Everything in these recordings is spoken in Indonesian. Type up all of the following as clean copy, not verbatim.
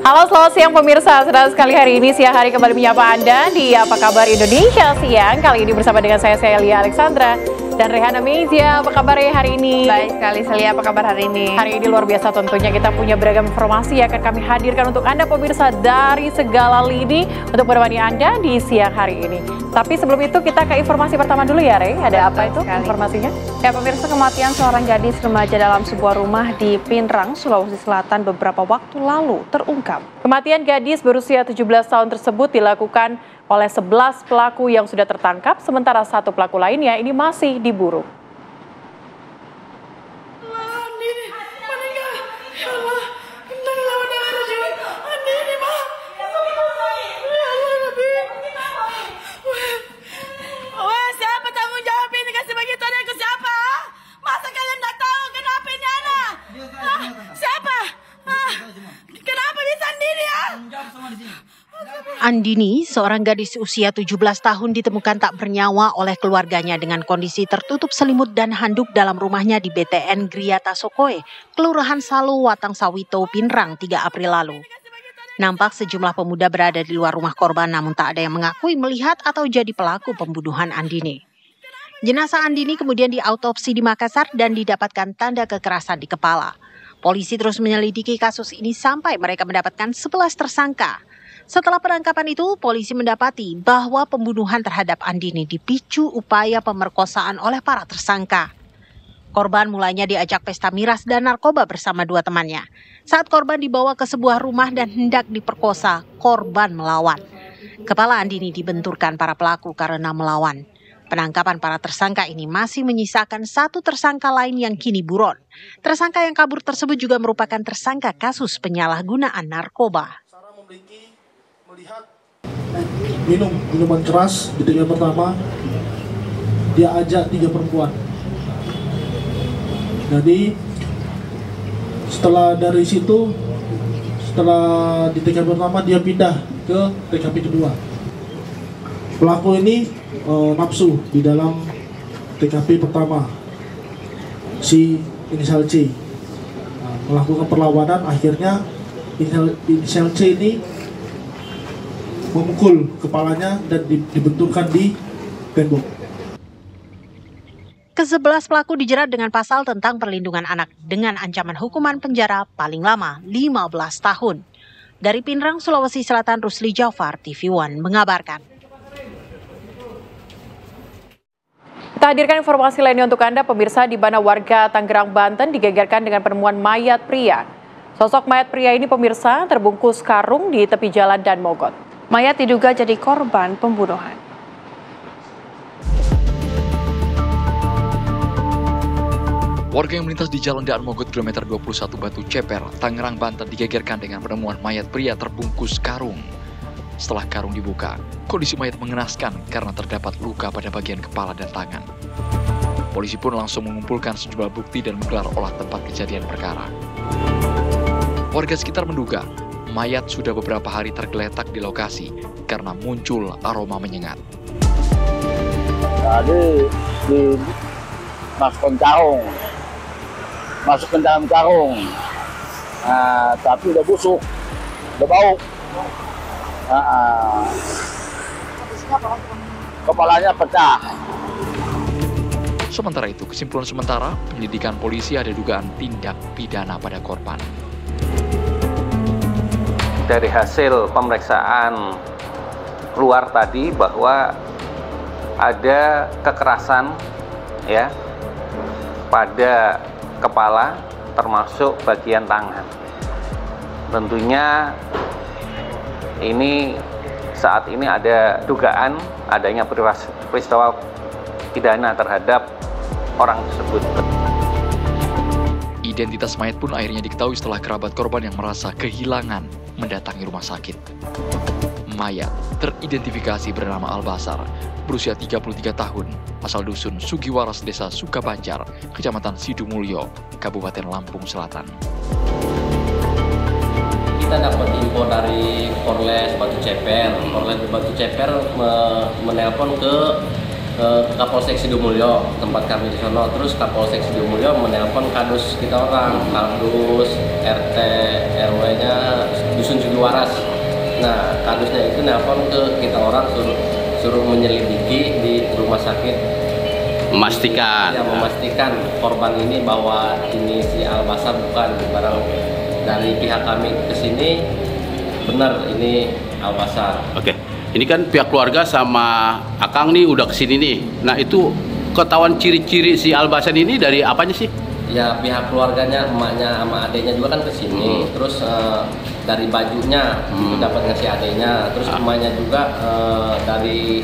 Halo, selamat siang pemirsa. Senang sekali hari ini siang hari kembali menyapa Anda di Apa Kabar Indonesia Siang. Kali ini bersama dengan saya Lia Alexandra dan Rehana Mezia. Apa kabar ya hari ini? Baik sekali, Celia. Apa kabar hari ini? Hari ini luar biasa tentunya, kita punya beragam informasi yang akan kami hadirkan untuk Anda pemirsa dari segala lini untuk menemani Anda di siang hari ini. Tapi sebelum itu kita ke informasi pertama dulu ya, Re. Ada apa itu informasinya? Ya pemirsa, kematian seorang gadis remaja dalam sebuah rumah di Pinrang, Sulawesi Selatan beberapa waktu lalu terungkap. Kematian gadis berusia 17 tahun tersebut dilakukan oleh 11 pelaku yang sudah tertangkap, sementara satu pelaku lainnya ini masih diburu. Siapa tanggung jawab ini? Kasih begitu ada ke siapa? Masa kalian nggak tahu kenapa ini anak? Siapa? Kenapa bisa Andini ya? Andini, seorang gadis usia 17 tahun ditemukan tak bernyawa oleh keluarganya dengan kondisi tertutup selimut dan handuk dalam rumahnya di BTN Griata Sokoe, Kelurahan Salu, Watang Sawito, Pinrang 3 April lalu. Nampak sejumlah pemuda berada di luar rumah korban namun tak ada yang mengakui melihat atau jadi pelaku pembunuhan Andini. Jenazah Andini kemudian diautopsi di Makassar dan didapatkan tanda kekerasan di kepala. Polisi terus menyelidiki kasus ini sampai mereka mendapatkan 11 tersangka. Setelah penangkapan itu, polisi mendapati bahwa pembunuhan terhadap Andini dipicu upaya pemerkosaan oleh para tersangka. Korban mulanya diajak pesta miras dan narkoba bersama 2 temannya. Saat korban dibawa ke sebuah rumah dan hendak diperkosa, korban melawan. Kepala Andini dibenturkan para pelaku karena melawan. Penangkapan para tersangka ini masih menyisakan 1 tersangka lain yang kini buron. Tersangka yang kabur tersebut juga merupakan tersangka kasus penyalahgunaan narkoba. Melihat minuman keras di tingkat pertama, dia ajak 3 perempuan. Jadi setelah dari situ, setelah di TKP pertama dia pindah ke TKP kedua. Pelaku ini nafsu di dalam TKP pertama, si inisial C melakukan perlawanan. Akhirnya inisial C ini memukul kepalanya dan dibenturkan di tembok. Ke-11 pelaku dijerat dengan pasal tentang perlindungan anak dengan ancaman hukuman penjara paling lama 15 tahun. Dari Pinrang, Sulawesi Selatan, Rusli Jafar, TV One mengabarkan. Kita hadirkan informasi lainnya untuk Anda pemirsa, di mana warga Tangerang, Banten digegerkan dengan penemuan mayat pria. Sosok mayat pria ini pemirsa terbungkus karung di tepi jalan dan mogot. Mayat diduga jadi korban pembunuhan. Warga yang melintas di Jalan Daan Mogot kilometer 21 Batu Ceper, Tangerang, Banten digegerkan dengan penemuan mayat pria terbungkus karung. Setelah karung dibuka, kondisi mayat mengenaskan karena terdapat luka pada bagian kepala dan tangan. Polisi pun langsung mengumpulkan sejumlah bukti dan menggelar olah tempat kejadian perkara. Warga sekitar menduga mayat sudah beberapa hari tergeletak di lokasi karena muncul aroma menyengat. Tadi masuk ke dalam karung, tapi udah busuk, udah bau. Kepalanya pecah. Sementara itu, kesimpulan sementara penyelidikan polisi ada dugaan tindak pidana pada korban. Dari hasil pemeriksaan keluar tadi bahwa ada kekerasan ya pada kepala termasuk bagian tangan. Tentunya ini saat ini ada dugaan adanya peristiwa pidana terhadap orang tersebut. Identitas mayat pun akhirnya diketahui setelah kerabat korban yang merasa kehilangan mendatangi rumah sakit. Mayat teridentifikasi bernama Albasar, berusia 33 tahun, asal dusun Sugiwaras, Desa Sukabanjar, Kecamatan Sidumulyo, Kabupaten Lampung Selatan. Kita dapat info dari Polres Batu Ceper. Polres Batu Ceper menelpon ke Kapolsek Sidumulyo, tempat kami di sana. Terus Kapolsek Sidumulyo menelpon kadus kita orang, kadus RT RW-nya dusun Sugiwaras. Nah, kadusnya itu nelpon ke kita orang suruh menyelidiki di rumah sakit, memastikan korban ini bahwa ini si Al-Basar bukan. Barang dari pihak kami ke sini benar ini Al-Basar. Oke. Ini kan pihak keluarga sama Akang nih udah kesini nih. Nah, itu ketahuan ciri-ciri si Al-Basar ini dari apanya sih? Ya, pihak keluarganya, emaknya sama adiknya juga kan kesini. Terus dari bajunya itu dapat ngasih adiknya. Terus emaknya juga dari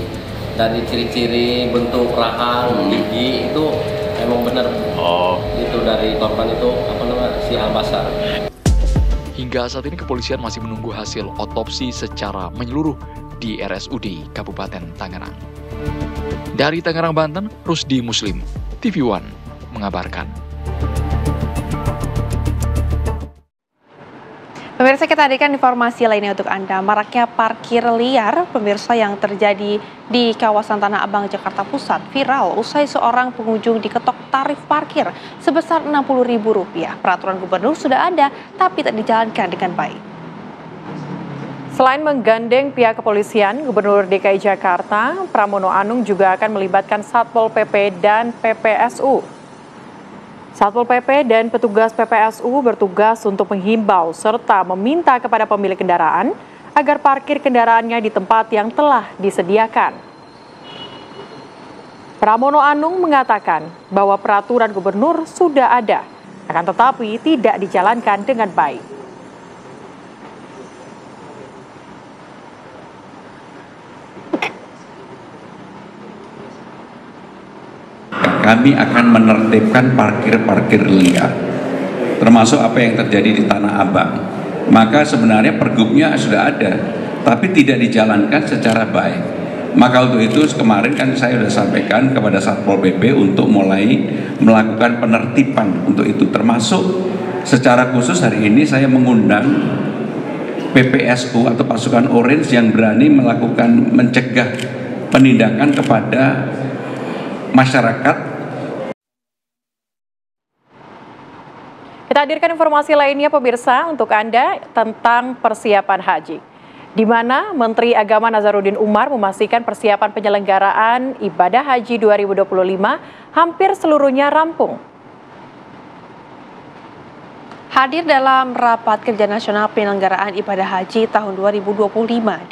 ciri-ciri bentuk rahang, gigi itu emang benar. Itu dari korban itu si Al-Basar. Hingga saat ini kepolisian masih menunggu hasil otopsi secara menyeluruh di RSUD Kabupaten Tangerang. Dari Tangerang, Banten, Rusdi Muslim, TV One mengabarkan. Pemirsa, kita hadirkan informasi lainnya untuk Anda. Maraknya parkir liar, pemirsa, yang terjadi di kawasan Tanah Abang, Jakarta Pusat viral usai seorang pengunjung diketok tarif parkir sebesar Rp60.000. Peraturan gubernur sudah ada, tapi tak dijalankan dengan baik. Selain menggandeng pihak kepolisian, Gubernur DKI Jakarta, Pramono Anung juga akan melibatkan Satpol PP dan PPSU. Satpol PP dan petugas PPSU bertugas untuk menghimbau serta meminta kepada pemilik kendaraan agar parkir kendaraannya di tempat yang telah disediakan. Pramono Anung mengatakan bahwa peraturan gubernur sudah ada, akan tetapi tidak dijalankan dengan baik. Kami akan menertibkan parkir-parkir liar, termasuk apa yang terjadi di Tanah Abang. Maka sebenarnya pergubnya sudah ada, tapi tidak dijalankan secara baik. Maka untuk itu kemarin kan saya sudah sampaikan kepada Satpol PP untuk mulai melakukan penertiban untuk itu. Termasuk secara khusus hari ini saya mengundang PPSU atau pasukan Orange yang berani melakukan mencegah penindakan kepada masyarakat. Kita hadirkan informasi lainnya, pemirsa, untuk Anda tentang persiapan haji, di mana Menteri Agama Nazaruddin Umar memastikan persiapan penyelenggaraan ibadah haji 2025 hampir seluruhnya rampung. Hadir dalam Rapat Kerja Nasional Penyelenggaraan Ibadah Haji tahun 2025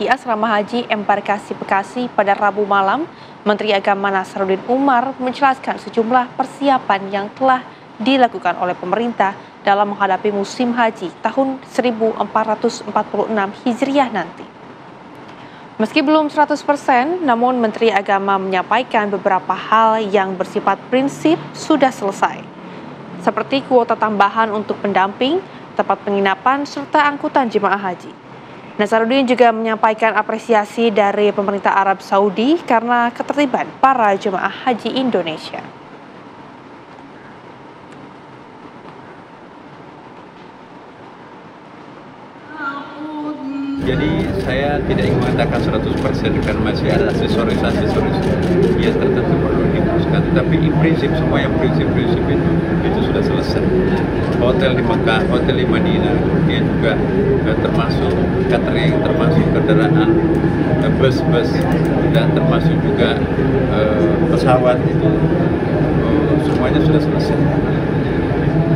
di Asrama Haji Embarkasi Bekasi pada Rabu malam, Menteri Agama Nazaruddin Umar menjelaskan sejumlah persiapan yang telah dilakukan oleh pemerintah dalam menghadapi musim haji tahun 1446 Hijriah nanti. Meski belum 100%, namun Menteri Agama menyampaikan beberapa hal yang bersifat prinsip sudah selesai, seperti kuota tambahan untuk pendamping, tempat penginapan, serta angkutan jemaah haji. Nazaruddin juga menyampaikan apresiasi dari pemerintah Arab Saudi karena ketertiban para jemaah haji Indonesia. Jadi saya tidak ingin mengatakan 100% karena masih ada aksesoris yang tertentu perlu diteruskan. Tapi in prinsip semua yang prinsip-prinsip itu sudah selesai. Hotel di Mekah, hotel di Madinah, kemudian juga termasuk catering, termasuk kendaraan bus-bus, dan termasuk juga pesawat itu semuanya sudah selesai.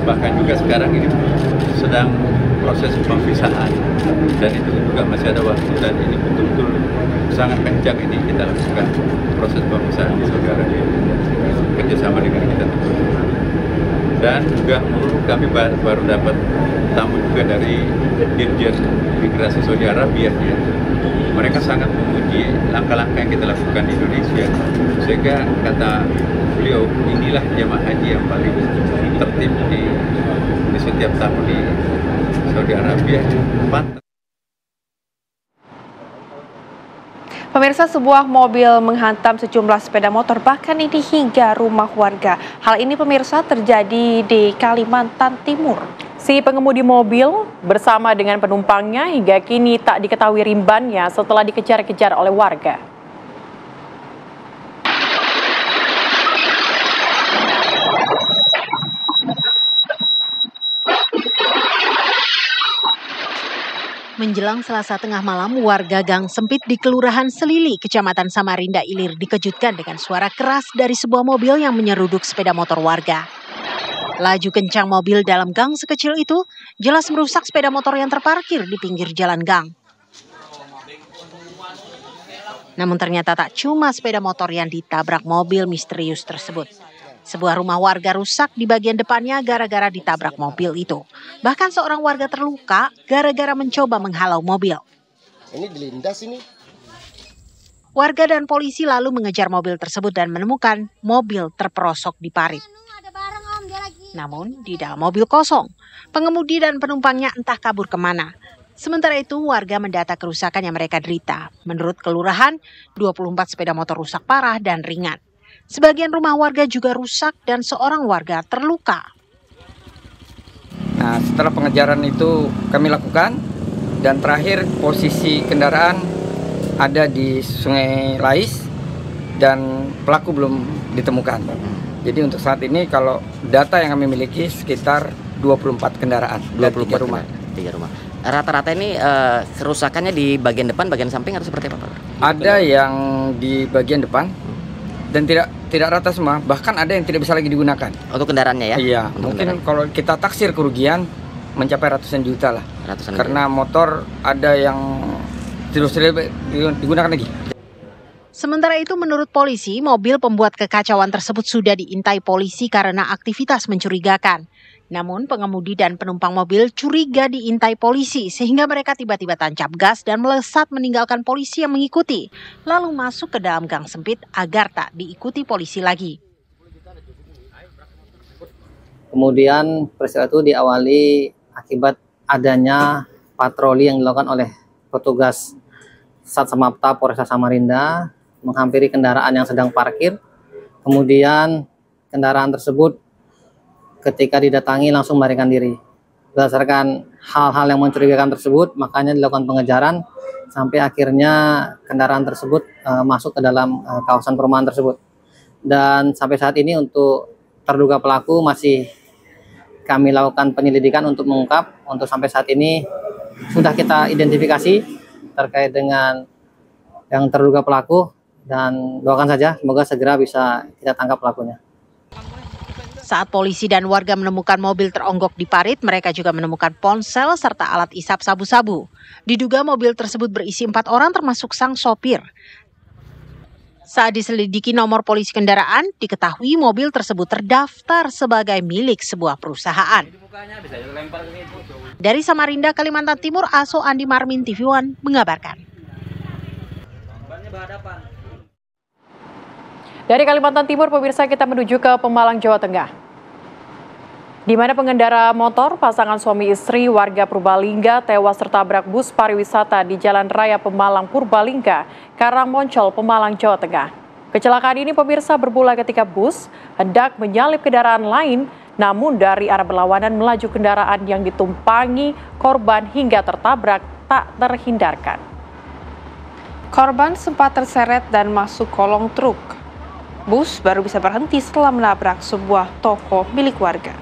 Bahkan juga sekarang ini sedang proses pemvisaan, dan itu juga masih ada waktu, dan ini betul-betul sangat kencang ini kita lakukan proses pemvisaan di Saudi Arabia kerjasama dengan kita tentu. Dan juga kami baru dapat tamu juga dari Dirjen Migrasi Saudi Arabia ya. Mereka sangat memuji langkah-langkah yang kita lakukan di Indonesia, sehingga kata beliau inilah jemaah haji yang paling tertib di setiap tahun di Saudi Arabia. Pemirsa, sebuah mobil menghantam sejumlah sepeda motor, bahkan ini hingga rumah warga. Hal ini, pemirsa, terjadi di Kalimantan Timur. Si pengemudi mobil bersama dengan penumpangnya hingga kini tak diketahui rimbannya setelah dikejar-kejar oleh warga. Menjelang Selasa tengah malam, warga Gang Sempit di Kelurahan Selili, Kecamatan Samarinda Ilir dikejutkan dengan suara keras dari sebuah mobil yang menyeruduk sepeda motor warga. Laju kencang mobil dalam gang sekecil itu jelas merusak sepeda motor yang terparkir di pinggir jalan gang. Namun ternyata tak cuma sepeda motor yang ditabrak mobil misterius tersebut. Sebuah rumah warga rusak di bagian depannya gara-gara ditabrak mobil itu. Bahkan seorang warga terluka gara-gara mencoba menghalau mobil. Ini dilindas ini. Warga dan polisi lalu mengejar mobil tersebut dan menemukan mobil terperosok di parit. Namun di dalam mobil kosong, pengemudi dan penumpangnya entah kabur kemana. Sementara itu warga mendata kerusakan yang mereka derita. Menurut kelurahan, 24 sepeda motor rusak parah dan ringan. Sebagian rumah warga juga rusak dan seorang warga terluka. Nah, setelah pengejaran itu kami lakukan dan terakhir posisi kendaraan ada di Sungai Lais dan pelaku belum ditemukan. Jadi untuk saat ini kalau data yang kami miliki sekitar 24 kendaraan dan 3 rumah. 3 rumah. Rata-rata ini kerusakannya di bagian depan, bagian samping atau seperti apa, Pak? Ada yang di bagian depan dan tidak rata semua, bahkan ada yang tidak bisa lagi digunakan. Untuk kendaraannya ya? Iya, mungkin kalau kita taksir kerugian mencapai ratusan juta lah. Karena motor ada yang tidak digunakan lagi. Sementara itu menurut polisi, mobil pembuat kekacauan tersebut sudah diintai polisi karena aktivitas mencurigakan. Namun pengemudi dan penumpang mobil curiga diintai polisi sehingga mereka tiba-tiba tancap gas dan melesat meninggalkan polisi yang mengikuti. Lalu masuk ke dalam gang sempit agar tak diikuti polisi lagi. Kemudian peristiwa itu diawali akibat adanya patroli yang dilakukan oleh petugas Satsamapta Polresta Samarinda menghampiri kendaraan yang sedang parkir. Kemudian kendaraan tersebut ketika didatangi langsung melarikan diri. Berdasarkan hal-hal yang mencurigakan tersebut, makanya dilakukan pengejaran sampai akhirnya kendaraan tersebut masuk ke dalam kawasan perumahan tersebut. Dan sampai saat ini untuk terduga pelaku masih kami lakukan penyelidikan untuk mengungkap. Untuk sampai saat ini sudah kita identifikasi terkait dengan yang terduga pelaku dan doakan saja semoga segera bisa kita tangkap pelakunya. Saat polisi dan warga menemukan mobil teronggok di parit, mereka juga menemukan ponsel serta alat isap sabu-sabu. Diduga mobil tersebut berisi 4 orang termasuk sang sopir. Saat diselidiki nomor polisi kendaraan, diketahui mobil tersebut terdaftar sebagai milik sebuah perusahaan. Dari Samarinda, Kalimantan Timur, Aso Andi Marmin, TV One mengabarkan. Dari Kalimantan Timur, pemirsa, kita menuju ke Pemalang, Jawa Tengah. Di mana pengendara motor pasangan suami istri warga Purbalingga tewas tertabrak bus pariwisata di Jalan Raya Pemalang Purbalingga, Karangmoncol, Pemalang, Jawa Tengah. Kecelakaan ini, pemirsa, bermula ketika bus hendak menyalip kendaraan lain, namun dari arah berlawanan melaju kendaraan yang ditumpangi korban hingga tertabrak tak terhindarkan. Korban sempat terseret dan masuk kolong truk. Bus baru bisa berhenti setelah menabrak sebuah toko milik warga.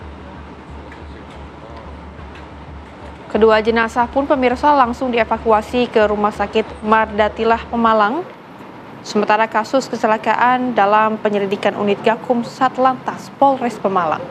Kedua jenazah pun, pemirsa, langsung dievakuasi ke Rumah Sakit Mardatilah Pemalang. Sementara kasus kecelakaan dalam penyelidikan unit Gakum Satlantas Polres Pemalang.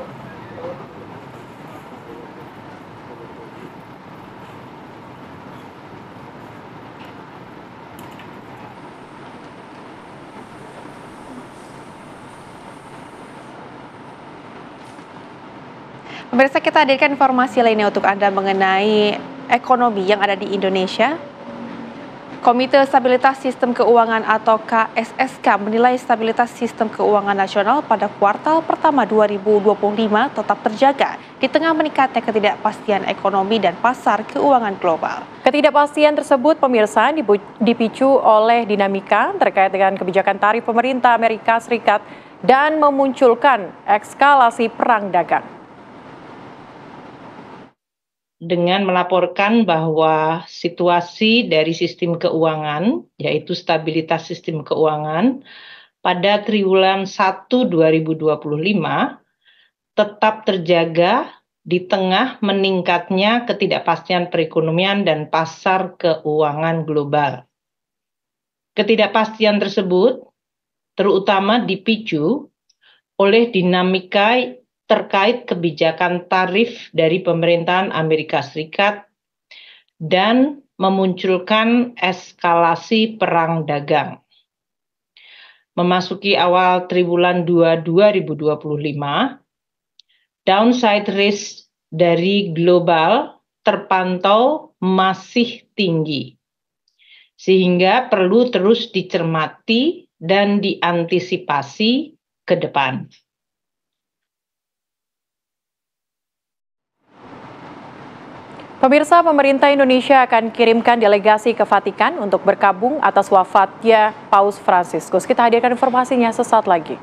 Pemirsa, kita hadirkan informasi lainnya untuk Anda mengenai ekonomi yang ada di Indonesia. Komite Stabilitas Sistem Keuangan atau KSSK menilai stabilitas sistem keuangan nasional pada kuartal pertama 2025 tetap terjaga di tengah meningkatnya ketidakpastian ekonomi dan pasar keuangan global. Ketidakpastian tersebut, pemirsa, dipicu oleh dinamika terkait dengan kebijakan tarif pemerintah Amerika Serikat dan memunculkan eskalasi perang dagang. Dengan melaporkan bahwa situasi dari sistem keuangan, yaitu stabilitas sistem keuangan, pada triwulan 1 2025 tetap terjaga di tengah meningkatnya ketidakpastian perekonomian dan pasar keuangan global. Ketidakpastian tersebut terutama dipicu oleh dinamika terkait kebijakan tarif dari pemerintahan Amerika Serikat dan memunculkan eskalasi perang dagang. Memasuki awal triwulan 2 2025, downside risk dari global terpantau masih tinggi, sehingga perlu terus dicermati dan diantisipasi ke depan. Pemirsa, pemerintah Indonesia akan kirimkan delegasi ke Vatikan untuk berkabung atas wafatnya Paus Fransiskus. Kita hadirkan informasinya sesaat lagi.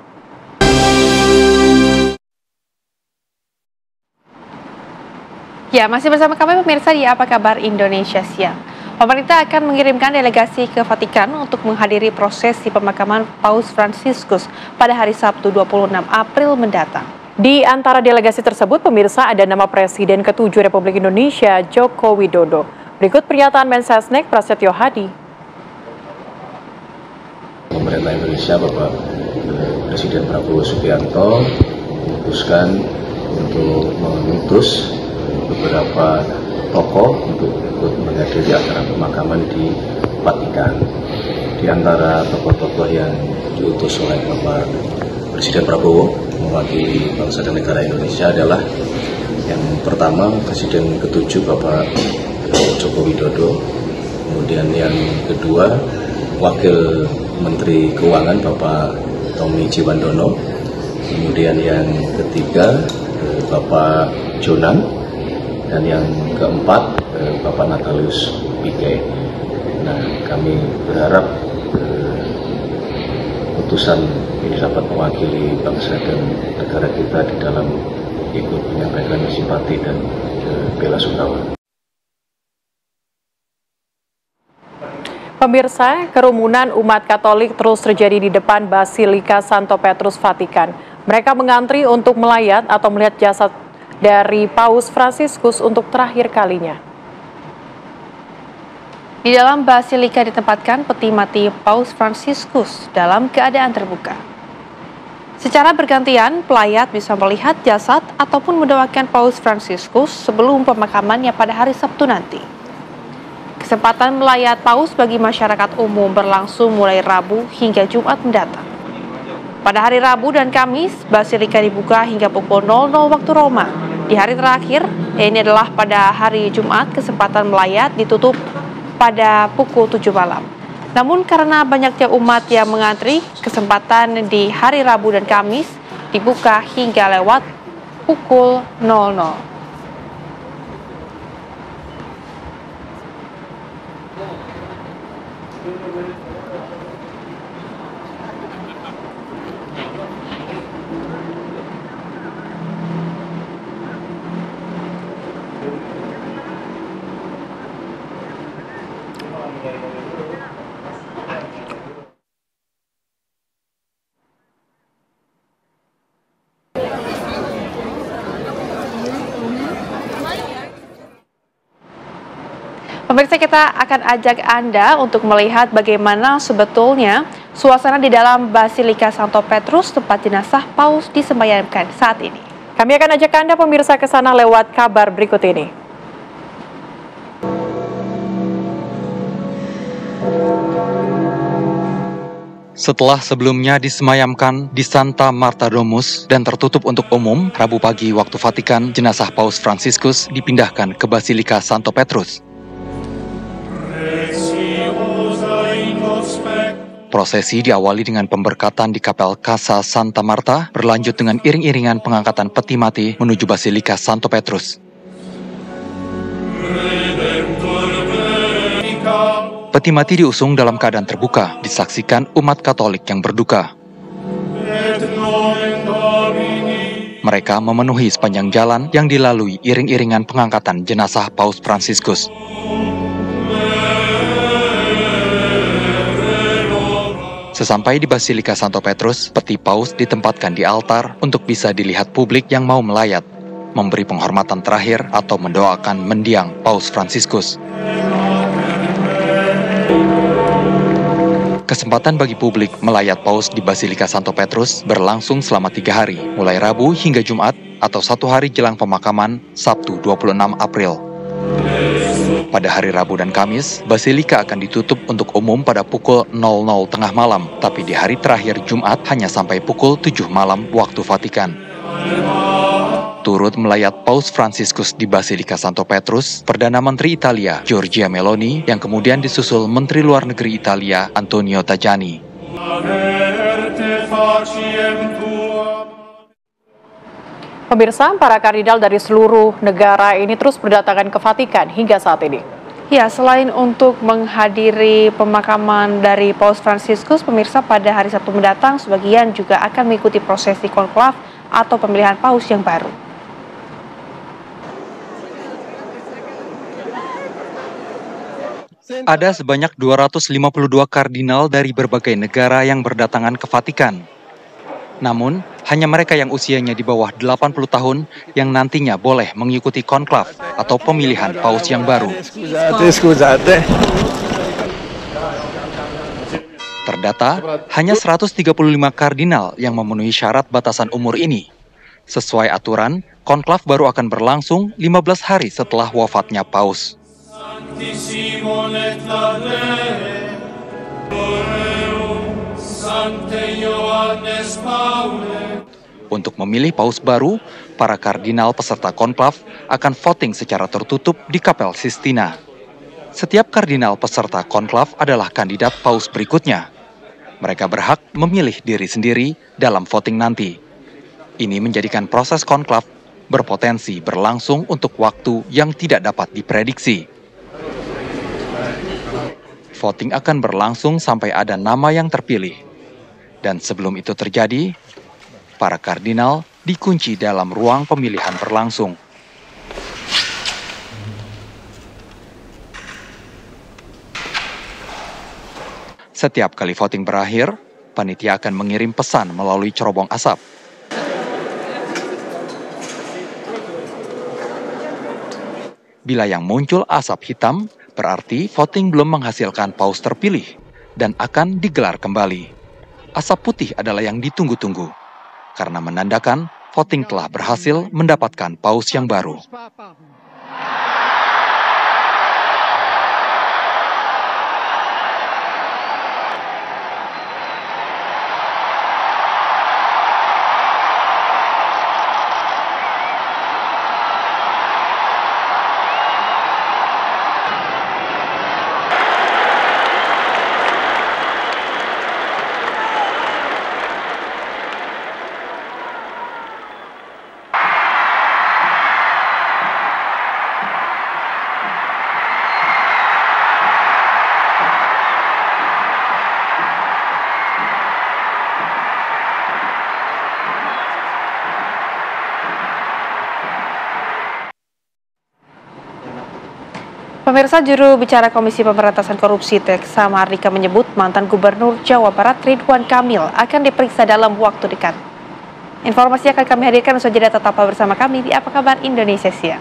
Ya, masih bersama kami pemirsa di Apa Kabar Indonesia Siang. Pemerintah akan mengirimkan delegasi ke Vatikan untuk menghadiri prosesi pemakaman Paus Fransiskus pada hari Sabtu 26 April mendatang. Di antara delegasi tersebut, pemirsa, ada nama Presiden ke-7 Republik Indonesia, Joko Widodo. Berikut pernyataan Mensesnek Prasetyo Hadi. Pemerintah Indonesia, Bapak Presiden Prabowo Subianto, memutuskan untuk mengutus beberapa tokoh untuk ikut menghadiri acara pemakaman di Vatikan. Di antara tokoh-tokoh yang diutus oleh Bapak Presiden Prabowo mewakili bangsa dan negara Indonesia adalah yang pertama Presiden ke-7 Bapak Joko Widodo, kemudian yang kedua Wakil Menteri Keuangan Bapak Tommy Jiwandono, kemudian yang ketiga Bapak Jonan, dan yang keempat Bapak Natalius Pigai. Nah, kami berharap putusan ini dapat mewakili bangsa dan negara kita di dalam ikut menyampaikan simpati dan bela sungkawa. Pemirsa, kerumunan umat Katolik terus terjadi di depan Basilika Santo Petrus Vatikan. Mereka mengantri untuk melayat atau melihat jasad dari Paus Fransiskus untuk terakhir kalinya. Di dalam Basilika ditempatkan peti mati Paus Fransiskus dalam keadaan terbuka. Secara bergantian, pelayat bisa melihat jasad ataupun mendoakan Paus Fransiskus sebelum pemakamannya pada hari Sabtu nanti. Kesempatan melayat Paus bagi masyarakat umum berlangsung mulai Rabu hingga Jumat mendatang. Pada hari Rabu dan Kamis, Basilika dibuka hingga pukul 00 waktu Roma. Di hari terakhir, ini adalah pada hari Jumat, kesempatan melayat ditutup pada pukul 7 malam. Namun karena banyaknya umat yang mengantri, kesempatan di hari Rabu dan Kamis dibuka hingga lewat pukul 00. Pemirsa, kita akan ajak Anda untuk melihat bagaimana sebetulnya suasana di dalam Basilika Santo Petrus tempat jenazah Paus disemayamkan saat ini. Kami akan ajak Anda pemirsa ke sana lewat kabar berikut ini. Setelah sebelumnya disemayamkan di Santa Marta Domus dan tertutup untuk umum, Rabu pagi waktu Vatikan, jenazah Paus Fransiskus dipindahkan ke Basilika Santo Petrus. Prosesi diawali dengan pemberkatan di Kapel Casa Santa Marta, berlanjut dengan iring-iringan pengangkatan peti mati menuju Basilika Santo Petrus. Peti mati diusung dalam keadaan terbuka, disaksikan umat Katolik yang berduka. Mereka memenuhi sepanjang jalan yang dilalui iring-iringan pengangkatan jenazah Paus Fransiskus. Sesampai di Basilika Santo Petrus, peti Paus ditempatkan di altar untuk bisa dilihat publik yang mau melayat. memberi penghormatan terakhir atau mendoakan mendiang Paus Fransiskus. Kesempatan bagi publik melayat Paus di Basilika Santo Petrus berlangsung selama 3 hari, mulai Rabu hingga Jumat atau 1 hari jelang pemakaman Sabtu 26 April. Pada hari Rabu dan Kamis, Basilika akan ditutup untuk umum pada pukul 00 tengah malam, tapi di hari terakhir Jumat hanya sampai pukul 7 malam waktu Vatikan. Turut melayat Paus Fransiskus di Basilika Santo Petrus, Perdana Menteri Italia Giorgia Meloni, yang kemudian disusul Menteri Luar Negeri Italia Antonio Tajani. Pemirsa, para kardinal dari seluruh negara ini terus berdatangan ke Vatikan hingga saat ini. Ya, selain untuk menghadiri pemakaman dari Paus Fransiskus, pemirsa, pada hari Sabtu mendatang, sebagian juga akan mengikuti prosesi konklav atau pemilihan Paus yang baru. Ada sebanyak 252 kardinal dari berbagai negara yang berdatangan ke Vatikan. Namun, hanya mereka yang usianya di bawah 80 tahun yang nantinya boleh mengikuti konklav atau pemilihan Paus yang baru. Terdata, hanya 135 kardinal yang memenuhi syarat batasan umur ini. Sesuai aturan, konklav baru akan berlangsung 15 hari setelah wafatnya Paus. Untuk memilih Paus baru, para kardinal peserta konklav akan voting secara tertutup di Kapel Sistina. Setiap kardinal peserta konklav adalah kandidat Paus berikutnya. Mereka berhak memilih diri sendiri dalam voting nanti. Ini menjadikan proses konklav berpotensi berlangsung untuk waktu yang tidak dapat diprediksi. Voting akan berlangsung sampai ada nama yang terpilih. Dan sebelum itu terjadi, para kardinal dikunci dalam ruang pemilihan berlangsung. Setiap kali voting berakhir, panitia akan mengirim pesan melalui cerobong asap. Bila yang muncul asap hitam, berarti voting belum menghasilkan Paus terpilih dan akan digelar kembali. Asap putih adalah yang ditunggu-tunggu, karena menandakan voting telah berhasil mendapatkan Paus yang baru. Pemirsa, juru bicara Komisi Pemberantasan Korupsi Teksa Mahardika menyebut mantan Gubernur Jawa Barat Ridwan Kamil akan diperiksa dalam waktu dekat. Informasi akan kami hadirkan usai jeda, tetap bersama kami di Apa Kabar Indonesia Siang.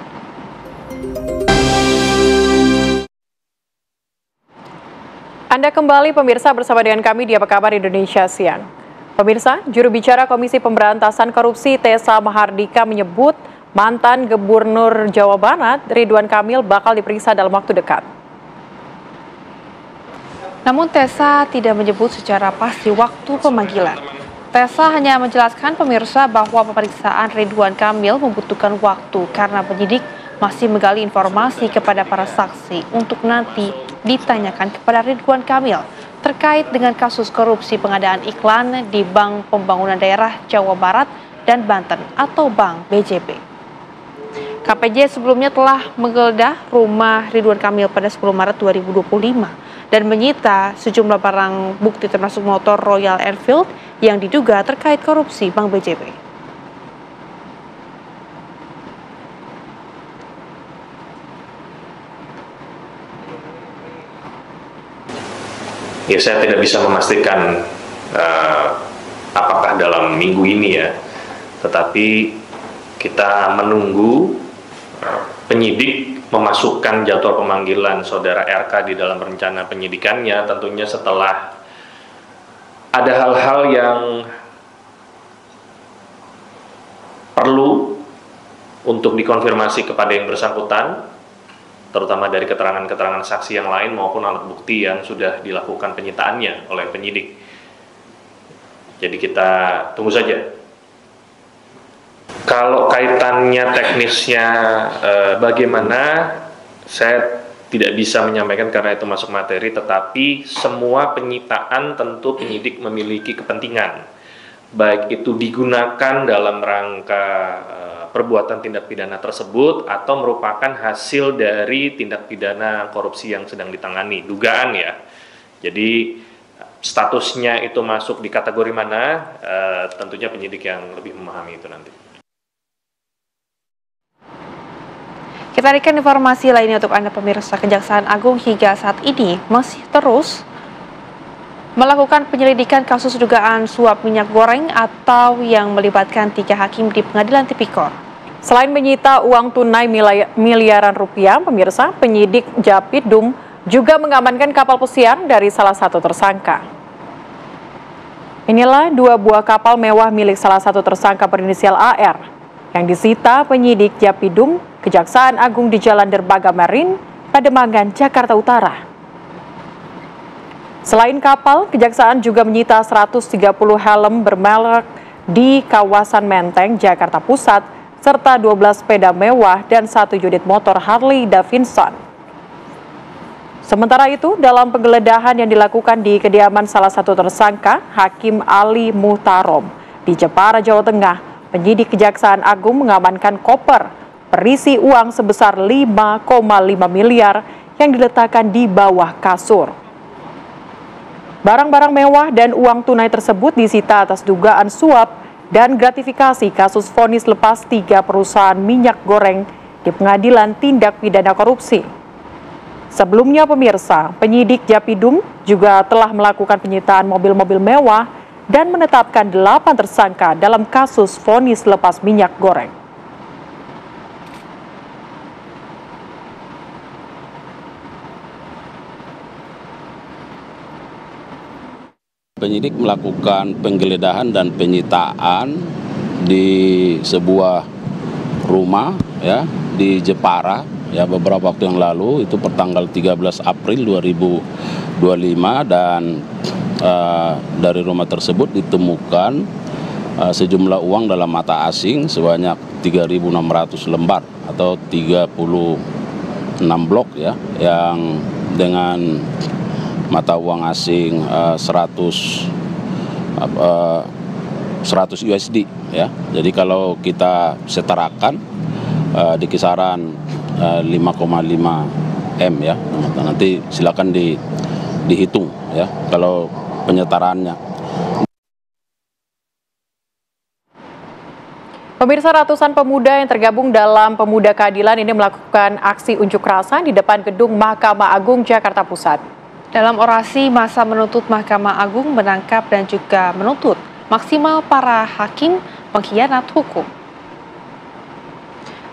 Anda kembali pemirsa bersama dengan kami di Apa Kabar Indonesia Siang. Pemirsa, juru bicara Komisi Pemberantasan Korupsi Teksa Mahardika menyebut mantan Gubernur Jawa Barat Ridwan Kamil bakal diperiksa dalam waktu dekat. Namun Tessa tidak menyebut secara pasti waktu pemanggilan. Tessa hanya menjelaskan pemirsa bahwa pemeriksaan Ridwan Kamil membutuhkan waktu karena penyidik masih menggali informasi kepada para saksi untuk nanti ditanyakan kepada Ridwan Kamil terkait dengan kasus korupsi pengadaan iklan di Bank Pembangunan Daerah Jawa Barat dan Banten atau Bank BJB. KPJ sebelumnya telah menggeledah rumah Ridwan Kamil pada 10 Maret 2025 dan menyita sejumlah barang bukti termasuk motor Royal Enfield yang diduga terkait korupsi Bank BJB. Ya, saya tidak bisa memastikan apakah dalam minggu ini ya, tetapi kita menunggu penyidik memasukkan jadwal pemanggilan saudara RK di dalam rencana penyidikannya, tentunya setelah ada hal-hal yang perlu untuk dikonfirmasi kepada yang bersangkutan, terutama dari keterangan-keterangan saksi yang lain maupun alat bukti yang sudah dilakukan penyitaannya oleh penyidik. Jadi kita tunggu saja. Kalau kaitannya teknisnya bagaimana, saya tidak bisa menyampaikan karena itu masuk materi, tetapi semua penyitaan tentu penyidik memiliki kepentingan, baik itu digunakan dalam rangka perbuatan tindak pidana tersebut atau merupakan hasil dari tindak pidana korupsi yang sedang ditangani, dugaan ya. Jadi statusnya itu masuk di kategori mana, tentunya penyidik yang lebih memahami itu nanti. Kita berikan informasi lainnya untuk Anda pemirsa. Kejaksaan Agung hingga saat ini masih terus melakukan penyelidikan kasus dugaan suap minyak goreng atau yang melibatkan 3 hakim di Pengadilan Tipikor. Selain menyita uang tunai miliaran rupiah, pemirsa, penyidik Japidum juga mengamankan kapal pesiar dari salah satu tersangka. Inilah 2 buah kapal mewah milik salah satu tersangka berinisial AR yang disita penyidik Japidum Kejaksaan Agung di Jalan Derbaga Marine, Pademangan, Jakarta Utara. Selain kapal, Kejaksaan juga menyita 130 helm bermerek di kawasan Menteng, Jakarta Pusat, serta 12 sepeda mewah dan 1 unit motor Harley Davidson. Sementara itu, dalam penggeledahan yang dilakukan di kediaman salah satu tersangka, Hakim Ali Muhtarom, di Jepara, Jawa Tengah, penyidik Kejaksaan Agung mengamankan koper berisi uang sebesar 5,5 miliar yang diletakkan di bawah kasur. Barang-barang mewah dan uang tunai tersebut disita atas dugaan suap dan gratifikasi kasus vonis lepas 3 perusahaan minyak goreng di Pengadilan Tindak Pidana Korupsi. Sebelumnya pemirsa, penyidik Japidum juga telah melakukan penyitaan mobil-mobil mewah dan menetapkan 8 tersangka dalam kasus vonis lepas minyak goreng. Penyidik melakukan penggeledahan dan penyitaan di sebuah rumah ya di Jepara ya beberapa waktu yang lalu, itu pertanggal 13 April 2025, dan dari rumah tersebut ditemukan sejumlah uang dalam mata asing sebanyak 3.600 lembar atau 36 blok ya, yang dengan mata uang asing 100 USD ya. Jadi kalau kita setarakan di kisaran 5,5 M ya. Nanti silakan dihitung ya kalau penyetaraannya. Pemirsa, ratusan pemuda yang tergabung dalam Pemuda Keadilan ini melakukan aksi unjuk rasa di depan gedung Mahkamah Agung Jakarta Pusat. Dalam orasi, massa menuntut Mahkamah Agung menangkap dan juga menuntut maksimal para hakim pengkhianat hukum.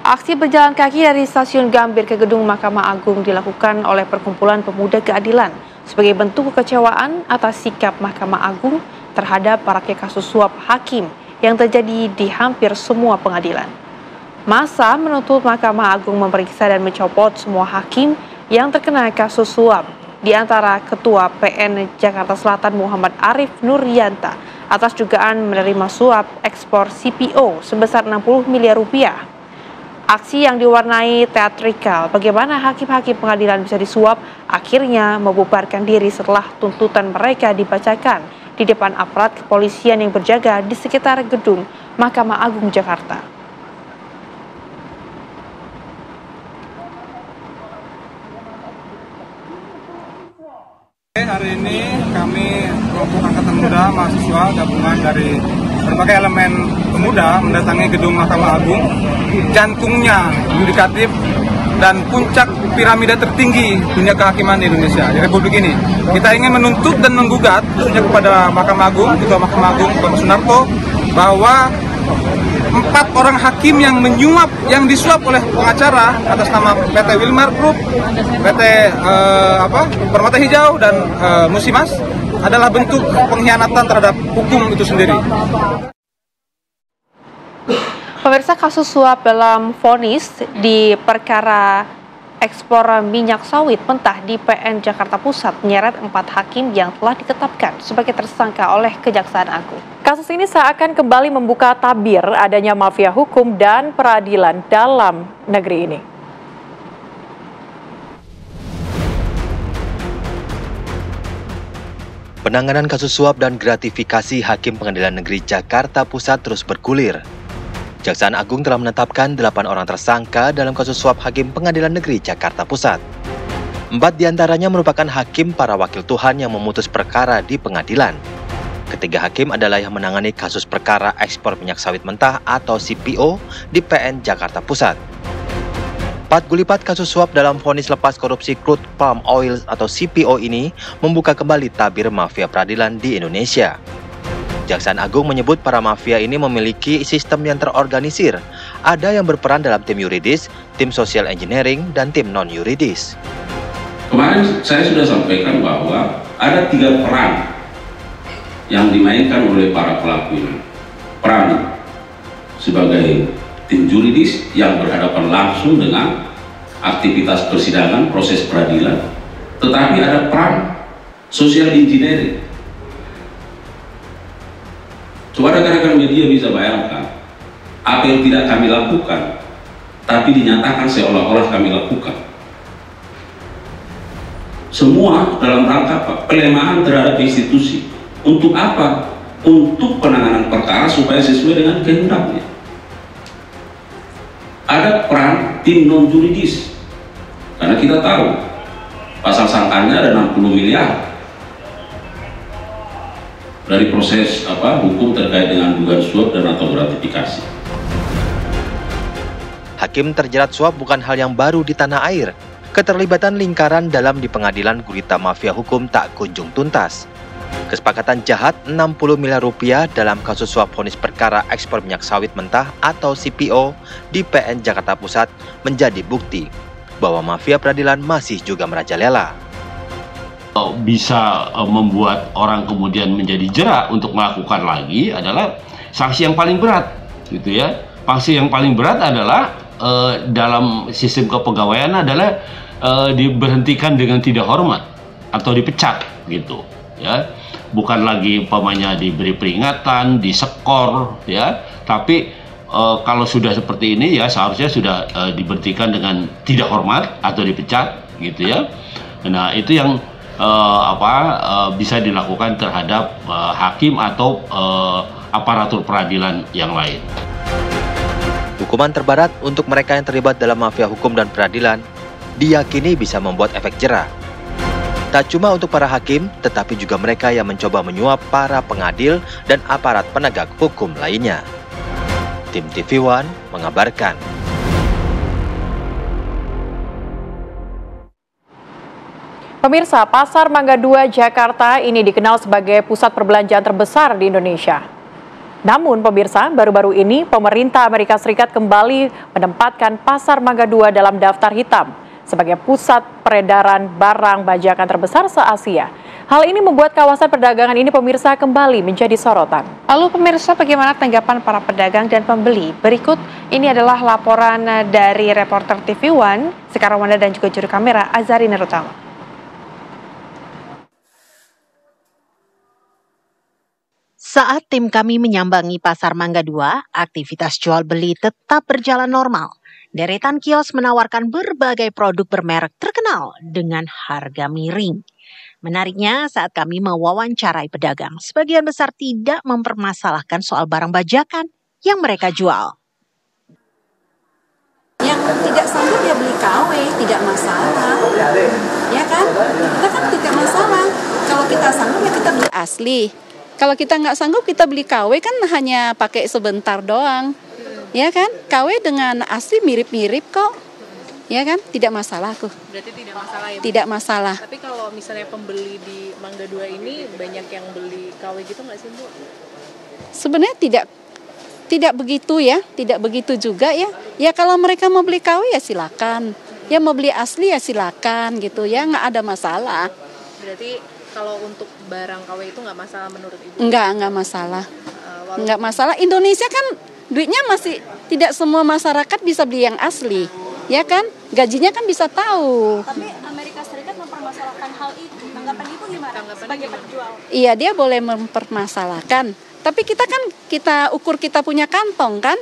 Aksi berjalan kaki dari Stasiun Gambir ke gedung Mahkamah Agung dilakukan oleh Perkumpulan Pemuda Keadilan sebagai bentuk kekecewaan atas sikap Mahkamah Agung terhadap maraknya kasus suap hakim yang terjadi di hampir semua pengadilan. Massa menuntut Mahkamah Agung memeriksa dan mencopot semua hakim yang terkena kasus suap, di antara Ketua PN Jakarta Selatan Muhammad Arif Nuryanta atas dugaan menerima suap ekspor CPO sebesar 60 miliar rupiah. Aksi yang diwarnai teatrikal, bagaimana hakim-hakim pengadilan bisa disuap, akhirnya membubarkan diri setelah tuntutan mereka dibacakan di depan aparat kepolisian yang berjaga di sekitar gedung Mahkamah Agung Jakarta. Hari ini kami kelompok Angkatan Muda mahasiswa gabungan dari berbagai elemen pemuda mendatangi gedung Mahkamah Agung, jantungnya yudikatif dan puncak piramida tertinggi dunia kehakiman di Indonesia, di Republik ini. Kita ingin menuntut dan menggugat khususnya kepada Mahkamah Agung, Ketua Mahkamah Agung Bapak Sunarto, bahwa 4 orang hakim yang disuap oleh pengacara atas nama PT Wilmar Group, PT Permata Hijau dan Musimas adalah bentuk pengkhianatan terhadap hukum itu sendiri. Pemirsa, kasus suap dalam vonis di perkara ekspor minyak sawit mentah di PN Jakarta Pusat menyeret 4 hakim yang telah ditetapkan sebagai tersangka oleh Kejaksaan Agung. Kasus ini seakan kembali membuka tabir adanya mafia hukum dan peradilan dalam negeri ini. Penanganan kasus suap dan gratifikasi Hakim Pengadilan Negeri Jakarta Pusat terus bergulir. Kejaksaan Agung telah menetapkan 8 orang tersangka dalam kasus suap Hakim Pengadilan Negeri Jakarta Pusat. 4 diantaranya merupakan hakim para wakil Tuhan yang memutus perkara di pengadilan. Ketiga hakim adalah yang menangani kasus perkara ekspor minyak sawit mentah atau CPO di PN Jakarta Pusat. 4 gulipat kasus suap dalam vonis lepas korupsi crude palm oil atau CPO ini membuka kembali tabir mafia peradilan di Indonesia. Kejaksaan Agung menyebut para mafia ini memiliki sistem yang terorganisir. Ada yang berperan dalam tim yuridis, tim social engineering, dan tim non-yuridis. Kemarin saya sudah sampaikan bahwa ada 3 peran yang dimainkan oleh para pelaku ini. Peran sebagai tim yuridis yang berhadapan langsung dengan aktivitas persidangan, proses peradilan. Tetapi ada peran social engineering. Coba rekan-rekan media bisa bayangkan apa yang tidak kami lakukan, tapi dinyatakan seolah-olah kami lakukan. Semua dalam rangka pelemahan terhadap institusi. Untuk apa? Untuk penanganan perkara supaya sesuai dengan kehendaknya. Ada peran tim non-yuridis, karena kita tahu pasal sangkanya ada 60 miliar. Dari proses hukum terkait dengan dugaan suap dan atau gratifikasi. Hakim terjerat suap bukan hal yang baru di tanah air. Keterlibatan lingkaran dalam di pengadilan gurita mafia hukum tak kunjung tuntas. Kesepakatan jahat 60 miliar rupiah dalam kasus suap vonis perkara ekspor minyak sawit mentah atau CPO di PN Jakarta Pusat menjadi bukti bahwa mafia peradilan masih juga merajalela. Bisa membuat orang kemudian menjadi jerak untuk melakukan lagi adalah sanksi yang paling berat, gitu ya. Sanksi yang paling berat adalah dalam sistem kepegawaian adalah diberhentikan dengan tidak hormat atau dipecat, gitu, ya. Bukan lagi umpamanya diberi peringatan, disekor, ya. Tapi kalau sudah seperti ini ya seharusnya sudah diberhentikan dengan tidak hormat atau dipecat, gitu ya. Nah itu yang bisa dilakukan terhadap hakim atau aparatur peradilan yang lain. Hukuman terberat untuk mereka yang terlibat dalam mafia hukum dan peradilan diyakini bisa membuat efek jera. Tak cuma untuk para hakim, tetapi juga mereka yang mencoba menyuap para pengadil dan aparat penegak hukum lainnya. Tim TV One mengabarkan. Pemirsa, Pasar Mangga 2 Jakarta ini dikenal sebagai pusat perbelanjaan terbesar di Indonesia. Namun pemirsa, baru-baru ini pemerintah Amerika Serikat kembali menempatkan Pasar Mangga 2 dalam daftar hitam sebagai pusat peredaran barang bajakan terbesar se-Asia. Hal ini membuat kawasan perdagangan ini pemirsa kembali menjadi sorotan. Lalu pemirsa, bagaimana tanggapan para pedagang dan pembeli? Berikut ini adalah laporan dari reporter TV One, Sekarang Wanda dan juga juru kamera Azari Nerutama. Saat tim kami menyambangi Pasar Mangga 2, aktivitas jual beli tetap berjalan normal. Deretan kios menawarkan berbagai produk bermerek terkenal dengan harga miring. Menariknya, saat kami mewawancarai pedagang, sebagian besar tidak mempermasalahkan soal barang bajakan yang mereka jual. Yang tidak sanggup ya beli KW, tidak masalah. Ya kan? Kita kan tidak masalah. Kalau kita sanggup ya kita beli asli. Kalau kita nggak sanggup kita beli KW kan hanya pakai sebentar doang. Ya kan? KW dengan asli mirip-mirip kok. Ya kan? Tidak masalah aku. Berarti tidak masalah ya? Tidak masalah. Tapi kalau misalnya pembeli di Mangga 2 ini banyak yang beli KW gitu nggak sih, Bu? Sebenarnya tidak begitu ya, tidak begitu juga ya. Ya kalau mereka mau beli KW ya silakan. Ya mau beli asli ya silakan gitu ya, nggak ada masalah. Berarti kalau untuk barang KW itu nggak masalah menurut Ibu? Nggak masalah. Nggak masalah. Indonesia kan duitnya masih tidak semua masyarakat bisa beli yang asli. Ya kan? Gajinya kan bisa tahu. Tapi Amerika Serikat mempermasalahkan hal itu. Tanggapan Ibu gimana? Sebagai penjual. Iya, dia boleh mempermasalahkan. Tapi kita ukur kita punya kantong kan?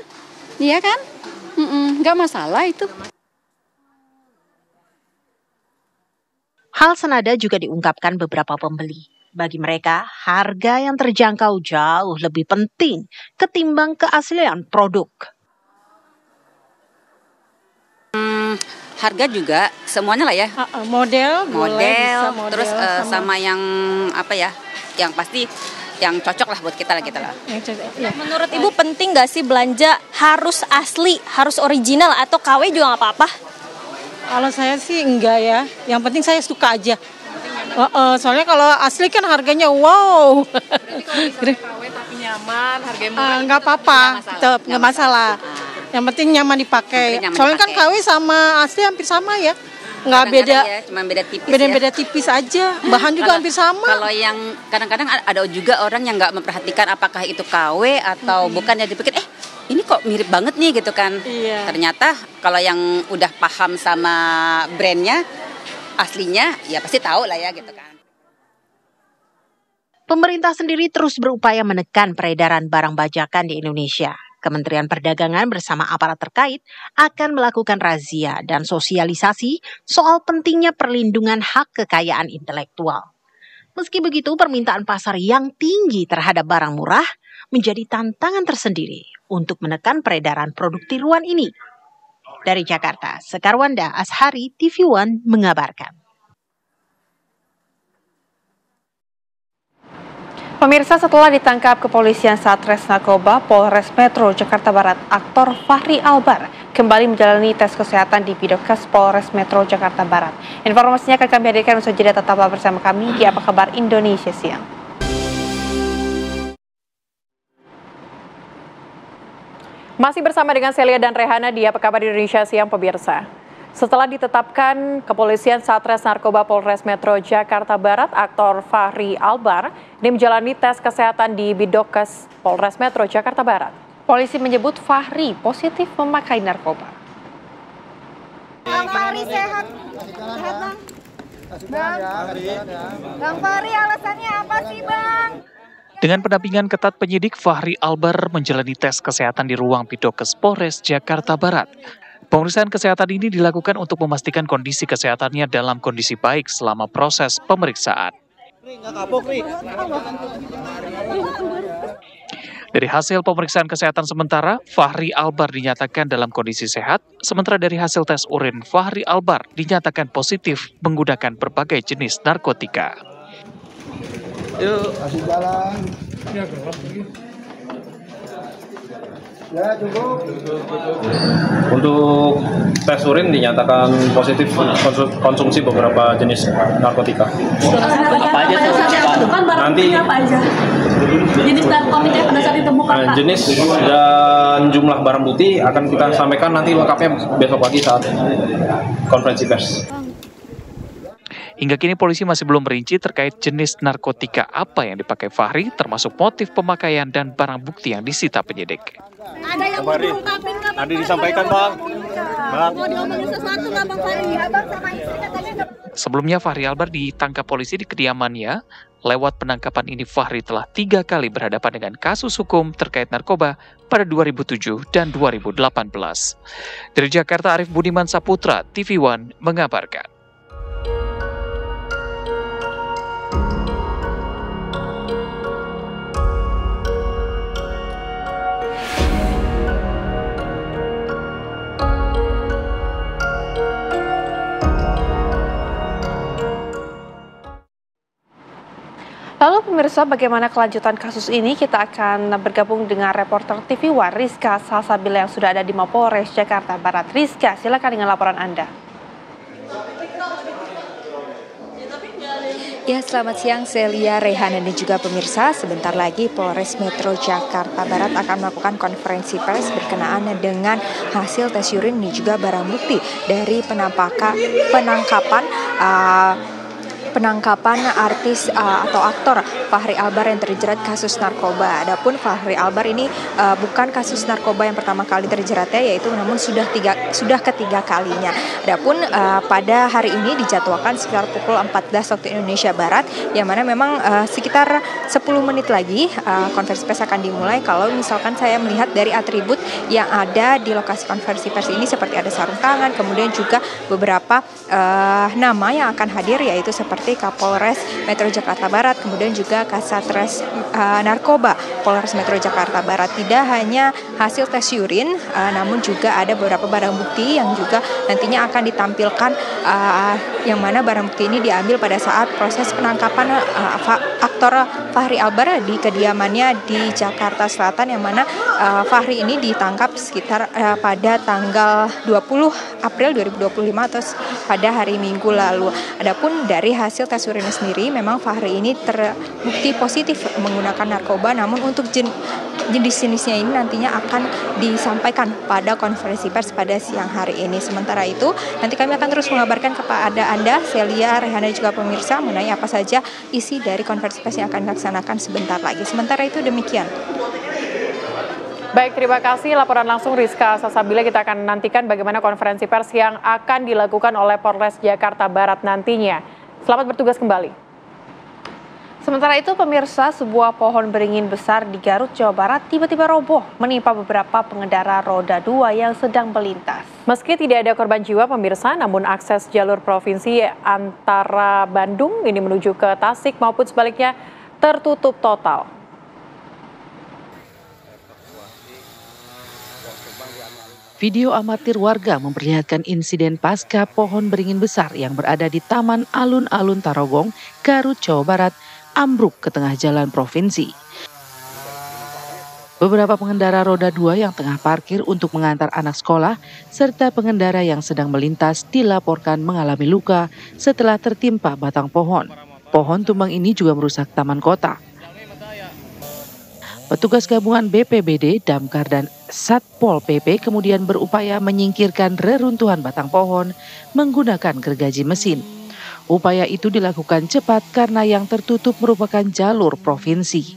Iya kan? Nggak masalah itu. Hal senada juga diungkapkan beberapa pembeli. Bagi mereka, harga yang terjangkau jauh lebih penting ketimbang keaslian produk. Harga juga semuanya lah ya. Model terus sama yang apa ya? Yang pasti yang cocok lah buat kita lah gitu lah. Menurut Ibu penting nggak sih belanja harus asli, harus original atau KW juga nggak apa-apa? Kalau saya sih enggak ya. Yang penting saya suka aja. Soalnya kalau asli kan harganya wow. Berarti kalau misalnya KW tapi nyaman, harganya murah, nggak apa-apa, tetap nggak masalah. Yang penting nyaman dipakai. Soalnya kan KW sama asli hampir sama ya. Nggak beda. Ya, cuma beda tipis beda tipis aja. Bahan juga hampir sama. Kalau yang kadang-kadang ada juga orang yang nggak memperhatikan apakah itu KW atau bukan, ya dipikir ini kok mirip banget nih gitu kan. Iya. Ternyata kalau yang udah paham sama brandnya aslinya ya pasti tahu lah ya gitu kan. Pemerintah sendiri terus berupaya menekan peredaran barang bajakan di Indonesia. Kementerian Perdagangan bersama aparat terkait akan melakukan razia dan sosialisasi soal pentingnya perlindungan hak kekayaan intelektual. Meski begitu, permintaan pasar yang tinggi terhadap barang murah menjadi tantangan tersendiri untuk menekan peredaran produk tiruan ini. Dari Jakarta, Sekarwanda Ashari, TV One mengabarkan. Pemirsa, setelah ditangkap kepolisian Satres Narkoba Polres Metro Jakarta Barat, aktor Fahri Albar kembali menjalani tes kesehatan di Bidokes Polres Metro Jakarta Barat. Informasinya akan kami hadirkan usai jeda, tetaplah bersama kami di Apa Kabar Indonesia Siang. Masih bersama dengan Celia dan Rehana di Apa Kabar Indonesia Siang, pemirsa. Setelah ditetapkan kepolisian Satres Narkoba Polres Metro Jakarta Barat, aktor Fahri Albar ini menjalani tes kesehatan di Bidokes Polres Metro Jakarta Barat. Polisi menyebut Fahri positif memakai narkoba. Bang Fahri sehat? Sehat Bang? Bang Fahri alasannya apa sih Bang? Dengan pendampingan ketat penyidik, Fahri Albar menjalani tes kesehatan di ruang Bidokes Polres Jakarta Barat. Pemeriksaan kesehatan ini dilakukan untuk memastikan kondisi kesehatannya dalam kondisi baik selama proses pemeriksaan. Dari hasil pemeriksaan kesehatan sementara, Fahri Albar dinyatakan dalam kondisi sehat, sementara dari hasil tes urin, Fahri Albar dinyatakan positif menggunakan berbagai jenis narkotika. Yuk, kasih jalan. Ya, ya, cukup. Untuk tes urin dinyatakan positif konsumsi beberapa jenis narkotika. Apa aja tuh? Nanti apa aja? Jenis narkotika pada saat ditemukan Pak? Jenis dan jumlah barang bukti akan kita sampaikan nanti lengkapnya besok pagi saat konferensi pers. Hingga kini polisi masih belum merinci terkait jenis narkotika apa yang dipakai Fahri, termasuk motif pemakaian dan barang bukti yang disita penyidik. Ada yang mau diungkapin nggak Bang? Nanti disampaikan Bang. Mau diomongin sesuatu nggak Bang Fahri? Abang sama istri katanya. Sebelumnya Fahri Albar ditangkap polisi di kediamannya. Lewat penangkapan ini Fahri telah 3 kali berhadapan dengan kasus hukum terkait narkoba pada 2007 dan 2018. Dari Jakarta, Arif Budiman Saputra, TV One mengabarkan. Lalu pemirsa, bagaimana kelanjutan kasus ini? Kita akan bergabung dengan reporter TV One Rizka Salsabila yang sudah ada di Mapolres Jakarta Barat. Rizka, silakan dengan laporan Anda. Ya, selamat siang Celia, Rehana dan juga pemirsa. Sebentar lagi Polres Metro Jakarta Barat akan melakukan konferensi pers berkenaan dengan hasil tes urin dan juga barang bukti dari penangkapan artis atau aktor Fachri Albar yang terjerat kasus narkoba. Adapun Fachri Albar ini bukan kasus narkoba yang pertama kali terjeratnya, yaitu namun sudah ketiga kalinya. Adapun pada hari ini dijadwalkan sekitar pukul 14 waktu Indonesia Barat, yang mana memang sekitar 10 menit lagi konferensi pers akan dimulai. Kalau misalkan saya melihat dari atribut yang ada di lokasi konferensi pers ini, seperti ada sarung tangan, kemudian juga beberapa nama yang akan hadir, yaitu seperti Kapolres Metro Jakarta Barat, kemudian juga Kasatres Narkoba Polres Metro Jakarta Barat. Tidak hanya hasil tes urin, namun juga ada beberapa barang bukti yang juga nantinya akan ditampilkan, yang mana barang bukti ini diambil pada saat proses penangkapan aktor Fachri Albar di kediamannya di Jakarta Selatan, yang mana Fachri ini ditangkap sekitar pada tanggal 20 April 2025 atau pada hari Minggu lalu. Adapun dari hasil tes urin sendiri, memang Fachri ini terbukti positif menggunakan narkoba, namun untuk jenis-jenisnya ini nantinya akan disampaikan pada konferensi pers pada siang hari ini. Sementara itu, nanti kami akan terus mengabarkan kepada Anda, Celia, Rehana dan juga pemirsa, mengenai apa saja isi dari konferensi pers yang akan dilaksanakan sebentar lagi. Sementara itu demikian. Baik, terima kasih laporan langsung Rizka Sasabila. Kita akan nantikan bagaimana konferensi pers yang akan dilakukan oleh Polres Jakarta Barat nantinya. Selamat bertugas kembali. Sementara itu pemirsa, sebuah pohon beringin besar di Garut, Jawa Barat tiba-tiba roboh menimpa beberapa pengendara roda 2 yang sedang melintas. Meski tidak ada korban jiwa pemirsa, namun akses jalur provinsi antara Bandung ini menuju ke Tasik maupun sebaliknya tertutup total. Video amatir warga memperlihatkan insiden pasca pohon beringin besar yang berada di Taman Alun-Alun Tarogong, Garut, Jawa Barat, ambruk ke tengah jalan provinsi. Beberapa pengendara roda 2 yang tengah parkir untuk mengantar anak sekolah, serta pengendara yang sedang melintas dilaporkan mengalami luka setelah tertimpa batang pohon. Pohon tumbang ini juga merusak taman kota. Petugas gabungan BPBD, Damkar, dan Satpol PP kemudian berupaya menyingkirkan reruntuhan batang pohon menggunakan gergaji mesin. Upaya itu dilakukan cepat karena yang tertutup merupakan jalur provinsi.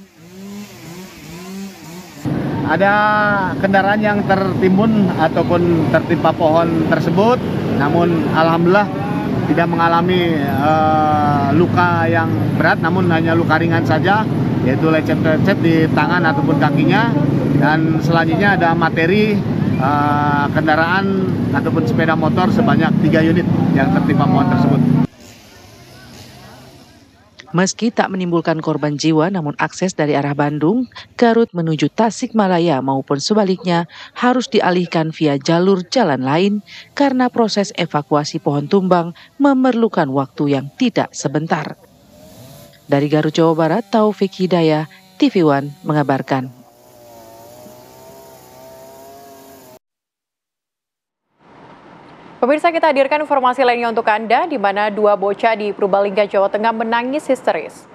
Ada kendaraan yang tertimbun ataupun tertimpa pohon tersebut, namun alhamdulillah tidak mengalami luka yang berat, namun hanya luka ringan saja, yaitu lecet-lecet di tangan ataupun kakinya. Dan selanjutnya ada materi kendaraan ataupun sepeda motor sebanyak 3 unit yang tertimpa pohon tersebut. Meski tak menimbulkan korban jiwa, namun akses dari arah Bandung, Garut menuju Tasikmalaya maupun sebaliknya harus dialihkan via jalur jalan lain karena proses evakuasi pohon tumbang memerlukan waktu yang tidak sebentar. Dari Garut, Jawa Barat, Taufik Hidayah, TV One mengabarkan. Pemirsa, kita hadirkan informasi lainnya untuk Anda, di mana 2 bocah di Purbalingga, Jawa Tengah menangis histeris.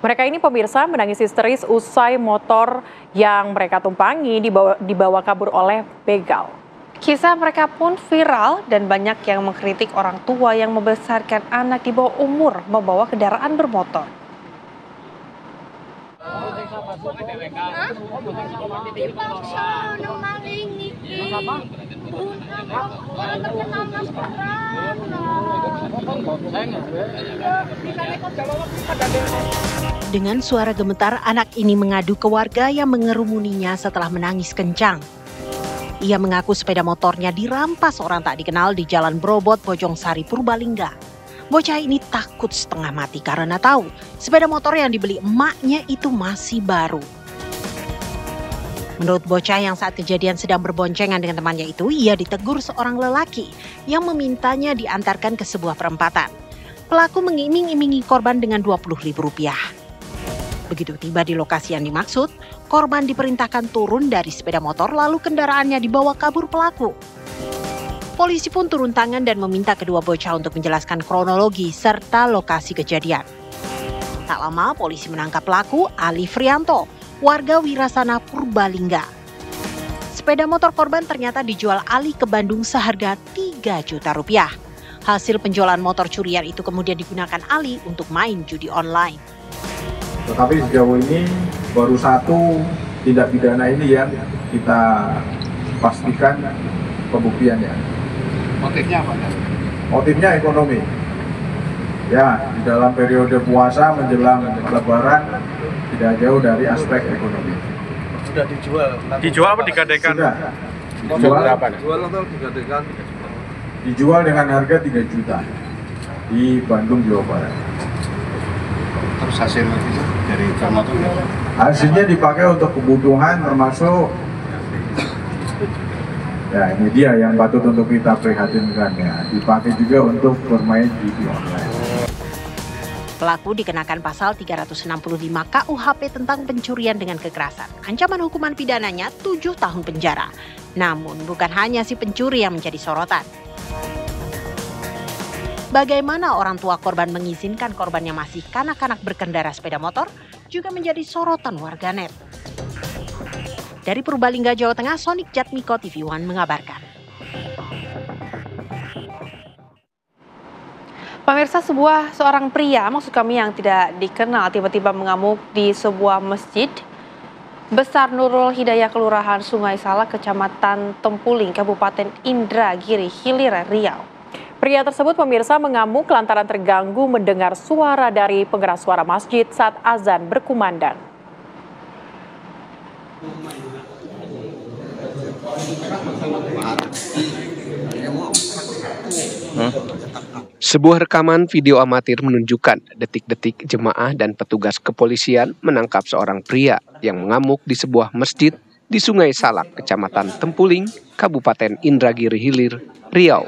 Mereka ini pemirsa menangis histeris usai motor yang mereka tumpangi dibawa kabur oleh begal. Kisah mereka pun viral dan banyak yang mengkritik orang tua yang membesarkan anak di bawah umur membawa kendaraan bermotor. Dengan suara gemetar, anak ini mengadu ke warga yang mengerumuninya setelah menangis kencang. Ia mengaku sepeda motornya dirampas orang tak dikenal di Jalan Brobot, Bojongsari, Purbalingga. Bocah ini takut setengah mati karena tahu sepeda motor yang dibeli emaknya itu masih baru. Menurut bocah yang saat kejadian sedang berboncengan dengan temannya itu, ia ditegur seorang lelaki yang memintanya diantarkan ke sebuah perempatan. Pelaku mengiming-imingi korban dengan Rp20.000. Begitu tiba di lokasi yang dimaksud, korban diperintahkan turun dari sepeda motor lalu kendaraannya dibawa kabur pelaku. Polisi pun turun tangan dan meminta kedua bocah untuk menjelaskan kronologi serta lokasi kejadian. Tak lama polisi menangkap pelaku Ali Frianto, warga Wirasana Purbalingga. Sepeda motor korban ternyata dijual Ali ke Bandung seharga 3 juta rupiah. Hasil penjualan motor curian itu kemudian digunakan Ali untuk main judi online. Tetapi sejauh ini baru satu tindak pidana ini yang kita pastikan pembuktiannya. Motifnya apa? Motifnya ekonomi. Ya, di dalam periode puasa menjelang Lebaran tidak jauh dari aspek ekonomi. Sudah dijual? Dijual apa digadekan? Sudah. Dijual berapa? Dijual atau digadekan? Dijual dengan harga 3 juta di Bandung, Jawa Barat. Terus hasil dari motor? Hasilnya dipakai untuk kebutuhan termasuk ya ini dia yang patut untuk kita prihatinkan ya, dipakai juga untuk bermain judi online. Pelaku dikenakan pasal 365 KUHP tentang pencurian dengan kekerasan. Ancaman hukuman pidananya 7 tahun penjara. Namun bukan hanya si pencuri yang menjadi sorotan. Bagaimana orang tua korban mengizinkan korbannya masih kanak-kanak berkendara sepeda motor juga menjadi sorotan warganet. Dari Purbalingga, Jawa Tengah, Sonik Jatmiko TV One mengabarkan. Pemirsa, seorang pria, maksud kami yang tidak dikenal, tiba-tiba mengamuk di sebuah masjid besar Nurul Hidayah, Kelurahan Sungai Salak, Kecamatan Tempuling, Kabupaten Indragiri Hilir, Riau. Pria tersebut, pemirsa, mengamuk lantaran terganggu mendengar suara dari pengeras suara masjid saat azan berkumandang. Sebuah rekaman video amatir menunjukkan detik-detik jemaah dan petugas kepolisian menangkap seorang pria yang mengamuk di sebuah masjid di Sungai Salak, Kecamatan Tempuling, Kabupaten Indragiri Hilir, Riau.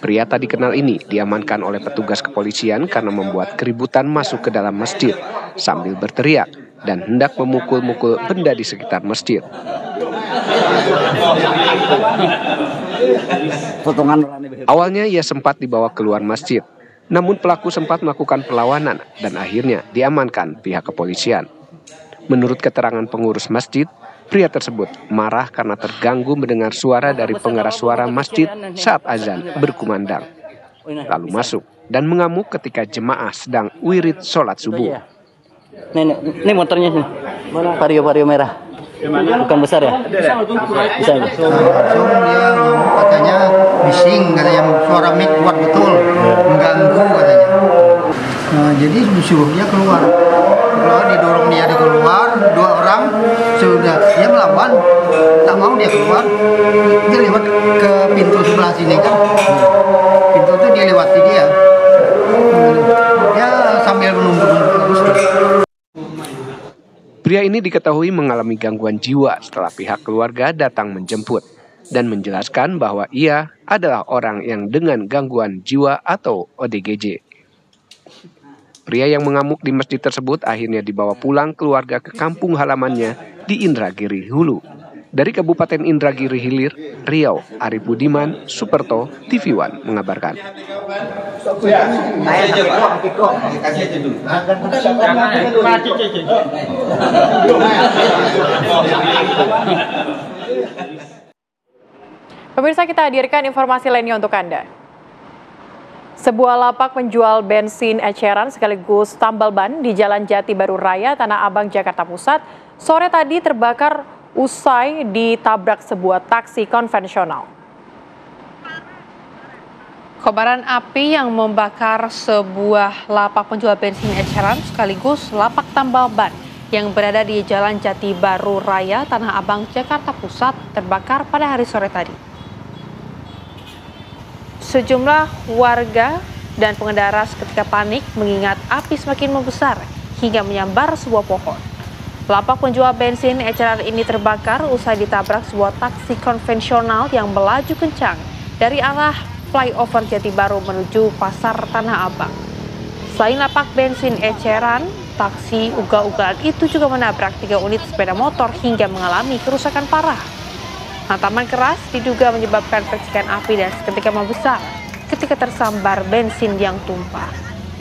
Pria tak dikenal ini diamankan oleh petugas kepolisian karena membuat keributan masuk ke dalam masjid sambil berteriak dan hendak memukul-mukul benda di sekitar masjid. Awalnya ia sempat dibawa keluar masjid, namun pelaku sempat melakukan perlawanan dan akhirnya diamankan pihak kepolisian. Menurut keterangan pengurus masjid, pria tersebut marah karena terganggu mendengar suara dari pengeras suara masjid saat azan berkumandang, lalu masuk dan mengamuk ketika jemaah sedang wirid sholat subuh. Ini motornya nih, vario merah. Bukan besar ya? Bisa. Langsung dia katanya bising, katanya suara mic kuat betul, mengganggu katanya. Nah, jadi disuruh dia keluar, didorong dia keluar, 2 orang, sudah dia melawan, tak mau dia keluar, dia lewat ke pintu sebelah sini kan, pintu itu dia lewati dia sambil menunggu terus. Pria ini diketahui mengalami gangguan jiwa setelah pihak keluarga datang menjemput dan menjelaskan bahwa ia adalah orang yang dengan gangguan jiwa atau ODGJ. Pria yang mengamuk di masjid tersebut akhirnya dibawa pulang keluarga ke kampung halamannya di Indragiri Hulu. Dari Kabupaten Indragiri Hilir, Riau, Arif Budiman, Superto, TV One mengabarkan. Pemirsa, kita hadirkan informasi lainnya untuk Anda. Sebuah lapak penjual bensin eceran sekaligus tambal ban di Jalan Jati Baru Raya, Tanah Abang, Jakarta Pusat, sore tadi terbakar usai ditabrak sebuah taksi konvensional. Kobaran api yang membakar sebuah lapak penjual bensin eceran sekaligus lapak tambal ban yang berada di Jalan Jati Baru Raya, Tanah Abang, Jakarta Pusat terbakar pada hari sore tadi. Sejumlah warga dan pengendara seketika panik mengingat api semakin membesar hingga menyambar sebuah pohon. Lapak penjual bensin eceran ini terbakar usai ditabrak sebuah taksi konvensional yang melaju kencang dari arah flyover Jati Baru menuju Pasar Tanah Abang. Selain lapak bensin eceran, taksi ugal-ugalan itu juga menabrak 3 unit sepeda motor hingga mengalami kerusakan parah. Hantaman keras diduga menyebabkan percikan api dan seketika membesar ketika tersambar bensin yang tumpah.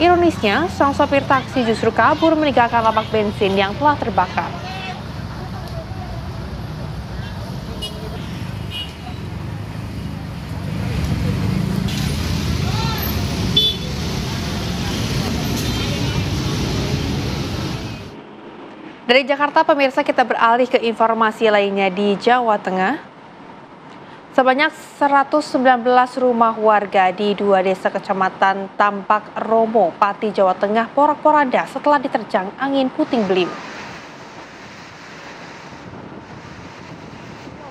Ironisnya, sang sopir taksi justru kabur meninggalkan lapak bensin yang telah terbakar. Dari Jakarta, pemirsa, kita beralih ke informasi lainnya di Jawa Tengah. Sebanyak 119 rumah warga di 2 desa kecamatan Tampak Romo, Pati, Jawa Tengah porak-poranda setelah diterjang angin puting beliung.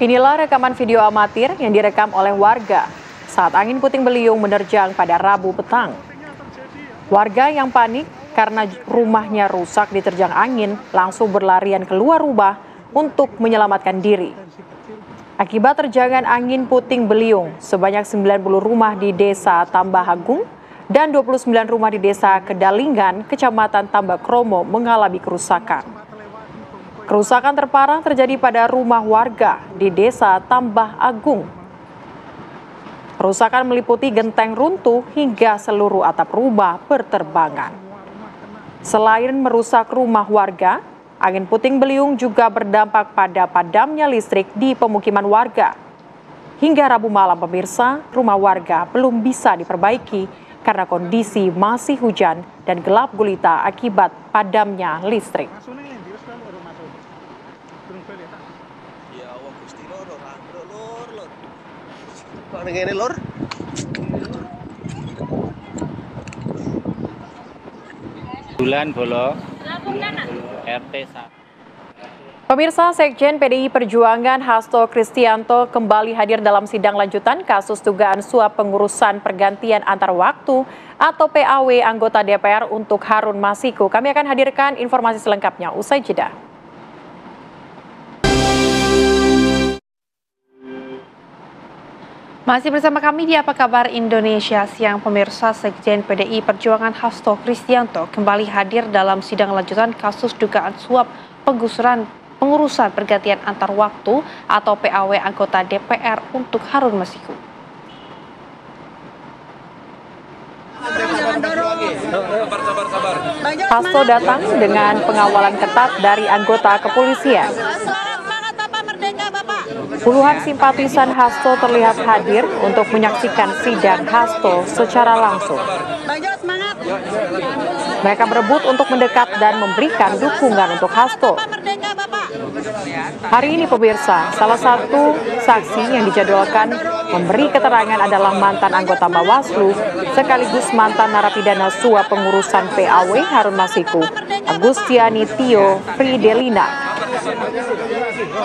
Inilah rekaman video amatir yang direkam oleh warga saat angin puting beliung menerjang pada Rabu petang. Warga yang panik karena rumahnya rusak diterjang angin langsung berlarian keluar rumah untuk menyelamatkan diri. Akibat terjangan angin puting beliung, sebanyak 90 rumah di Desa Tambah Agung dan 29 rumah di Desa Kedalingan, Kecamatan Tambak Romo mengalami kerusakan. Kerusakan terparah terjadi pada rumah warga di Desa Tambah Agung. Kerusakan meliputi genteng runtuh hingga seluruh atap rumah berterbangan. Selain merusak rumah warga, angin puting beliung juga berdampak pada padamnya listrik di pemukiman warga. Hingga Rabu malam, pemirsa, rumah warga belum bisa diperbaiki karena kondisi masih hujan dan gelap gulita akibat padamnya listrik. Bulan Bolo RT 1. Pemirsa, Sekjen PDI Perjuangan Hasto Kristianto kembali hadir dalam sidang lanjutan kasus dugaan suap pengurusan pergantian antar waktu atau PAW anggota DPR untuk Harun Masiku. Kami akan hadirkan informasi selengkapnya usai jeda. Masih bersama kami di Apa Kabar Indonesia Siang, pemirsa. Sekjen PDI Perjuangan Hasto Kristianto kembali hadir dalam sidang lanjutan kasus dugaan suap pengurusan pergantian antar waktu atau PAW anggota DPR untuk Harun Masiku. Hasto datang dengan pengawalan ketat dari anggota kepolisian. Puluhan simpatisan Hasto terlihat hadir untuk menyaksikan sidang Hasto secara langsung. Mereka berebut untuk mendekat dan memberikan dukungan untuk Hasto. Hari ini, pemirsa, salah satu saksi yang dijadwalkan memberi keterangan adalah mantan anggota Bawaslu sekaligus mantan narapidana suap pengurusan PAW Harun Masiku, Agustiani Tio Fridelina.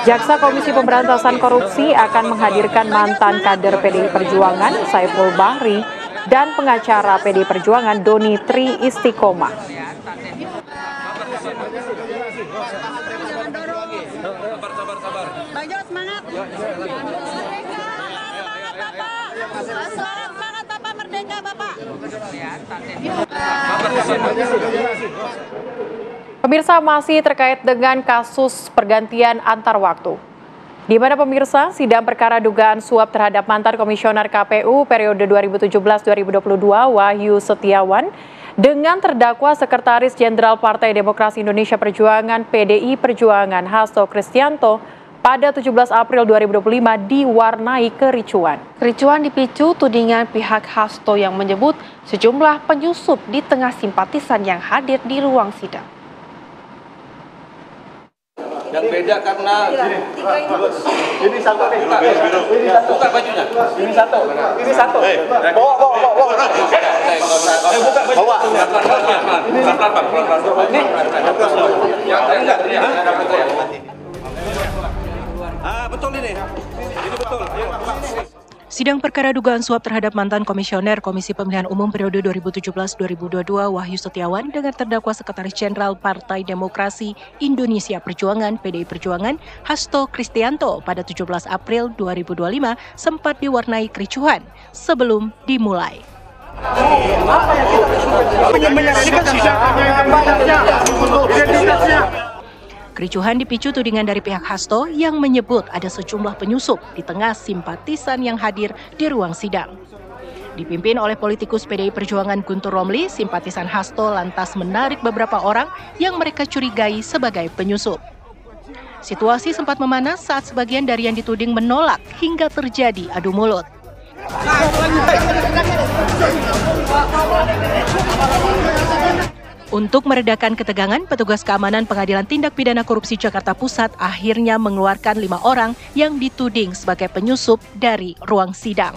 Jaksa Komisi Pemberantasan Korupsi akan menghadirkan mantan kader PDI Perjuangan Saiful Bahri dan pengacara PDI Perjuangan Doni Tri Istiqomah. Pemirsa, masih terkait dengan kasus pergantian antar waktu. Di mana, pemirsa, sidang perkara dugaan suap terhadap mantan komisioner KPU periode 2017-2022 Wahyu Setiawan dengan terdakwa Sekretaris Jenderal Partai Demokrasi Indonesia Perjuangan PDI Perjuangan Hasto Kristianto pada 17 April 2025 diwarnai kericuan. Kericuan dipicu tudingan pihak Hasto yang menyebut sejumlah penyusup di tengah simpatisan yang hadir di ruang sidang. Yang beda karena ini satu nih. Buka bajunya. Ini satu. Ini satu. Bawa. Buka baju. Bawa. Ini enggak. Betul ini. Ini betul. Sidang perkara dugaan suap terhadap mantan komisioner Komisi Pemilihan Umum periode 2017-2022 Wahyu Setiawan dengan terdakwa Sekretaris Jenderal Partai Demokrasi Indonesia Perjuangan PDI Perjuangan Hasto Kristianto pada 17 April 2025 sempat diwarnai kericuhan sebelum dimulai. Kericuhan dipicu tudingan dari pihak Hasto yang menyebut ada sejumlah penyusup di tengah simpatisan yang hadir di ruang sidang. Dipimpin oleh politikus PDI Perjuangan Guntur Romli, simpatisan Hasto lantas menarik beberapa orang yang mereka curigai sebagai penyusup. Situasi sempat memanas saat sebagian dari yang dituding menolak hingga terjadi adu mulut. Untuk meredakan ketegangan, petugas keamanan Pengadilan Tindak Pidana Korupsi Jakarta Pusat akhirnya mengeluarkan 5 orang yang dituding sebagai penyusup dari ruang sidang.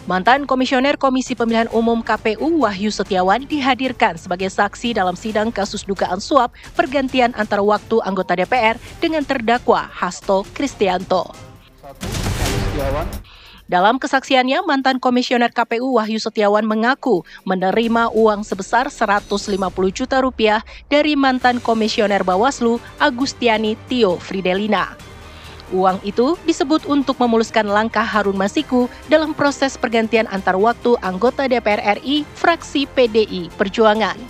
Mantan Komisioner Komisi Pemilihan Umum KPU Wahyu Setiawan dihadirkan sebagai saksi dalam sidang kasus dugaan suap pergantian antar waktu anggota DPR dengan terdakwa Hasto Kristianto. Dalam kesaksiannya, mantan Komisioner KPU Wahyu Setiawan mengaku menerima uang sebesar 150 juta rupiah dari mantan Komisioner Bawaslu Agustiani Tio Fridelina. Uang itu disebut untuk memuluskan langkah Harun Masiku dalam proses pergantian antar waktu anggota DPR RI fraksi PDI Perjuangan.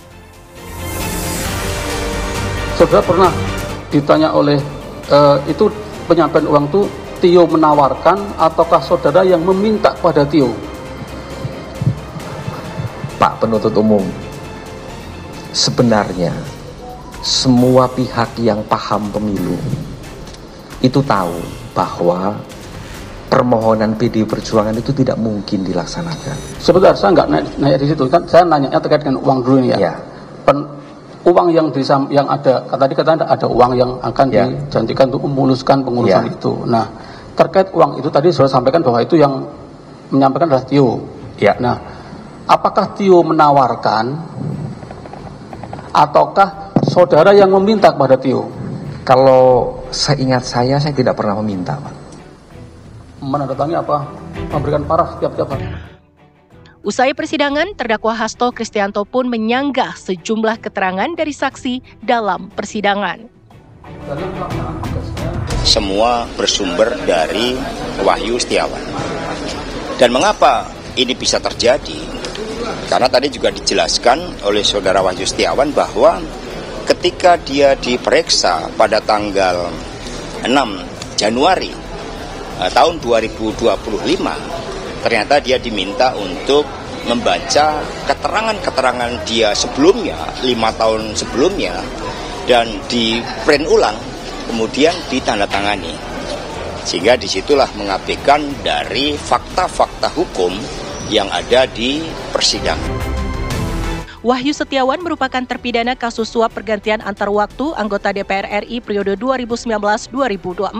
Saudara pernah ditanya oleh itu penyampaian uang itu Tio menawarkan ataukah saudara yang meminta pada Tio? Pak Penuntut Umum, sebenarnya semua pihak yang paham pemilu itu tahu bahwa permohonan PDI Perjuangan itu tidak mungkin dilaksanakan. Sebentar, saya nggak nanya di situ, kan saya nanya terkait dengan uang dulu ini ya. Uang yang ada, tadi katanya ada uang yang akan dijanjikan untuk memuluskan pengurusan itu. Nah, terkait uang itu tadi sudah sampaikan bahwa itu yang menyampaikan adalah Tio. Nah, apakah Tio menawarkan ataukah saudara yang meminta kepada Tio? Kalau seingat saya tidak pernah meminta, Pak. Menandatangani apa? Memberikan paraf setiap hari. Usai persidangan, terdakwa Hasto Kristianto pun menyanggah sejumlah keterangan dari saksi dalam persidangan. Semua bersumber dari Wahyu Setiawan. Dan mengapa ini bisa terjadi? Karena tadi juga dijelaskan oleh saudara Wahyu Setiawan bahwa ketika dia diperiksa pada tanggal 6 Januari tahun 2025, ternyata dia diminta untuk membaca keterangan-keterangan dia sebelumnya, 5 tahun sebelumnya, dan di print ulang, kemudian ditandatangani. Sehingga disitulah mengabaikan dari fakta-fakta hukum yang ada di persidangan. Wahyu Setiawan merupakan terpidana kasus suap pergantian antar waktu anggota DPR RI periode 2019-2024.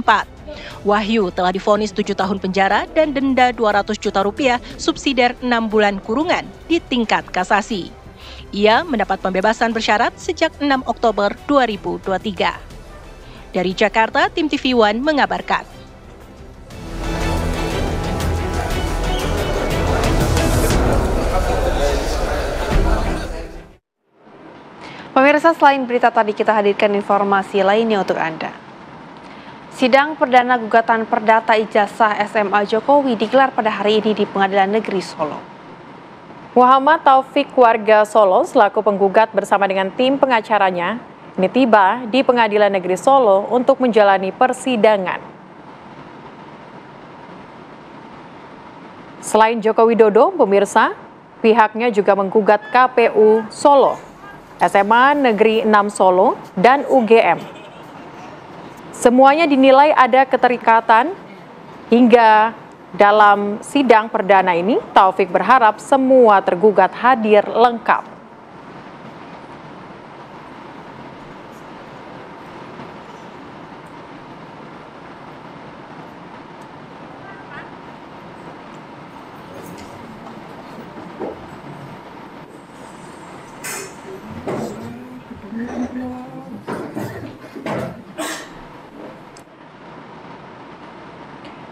Wahyu telah divonis 7 tahun penjara dan denda 200 juta rupiah subsidiar 6 bulan kurungan di tingkat kasasi. Ia mendapat pembebasan bersyarat sejak 6 Oktober 2023. Dari Jakarta, tim TV One mengabarkan. Pemirsa, selain berita tadi kita hadirkan informasi lainnya untuk Anda. Sidang perdana gugatan perdata ijazah SMA Jokowi digelar pada hari ini di Pengadilan Negeri Solo. Muhammad Taufik warga Solo selaku penggugat bersama dengan tim pengacaranya ini tiba di Pengadilan Negeri Solo untuk menjalani persidangan. Selain Joko Widodo, pemirsa, pihaknya juga menggugat KPU Solo, SMA Negeri 6 Solo, dan UGM. Semuanya dinilai ada keterikatan hingga dalam sidang perdana ini, Taufik berharap semua tergugat hadir lengkap.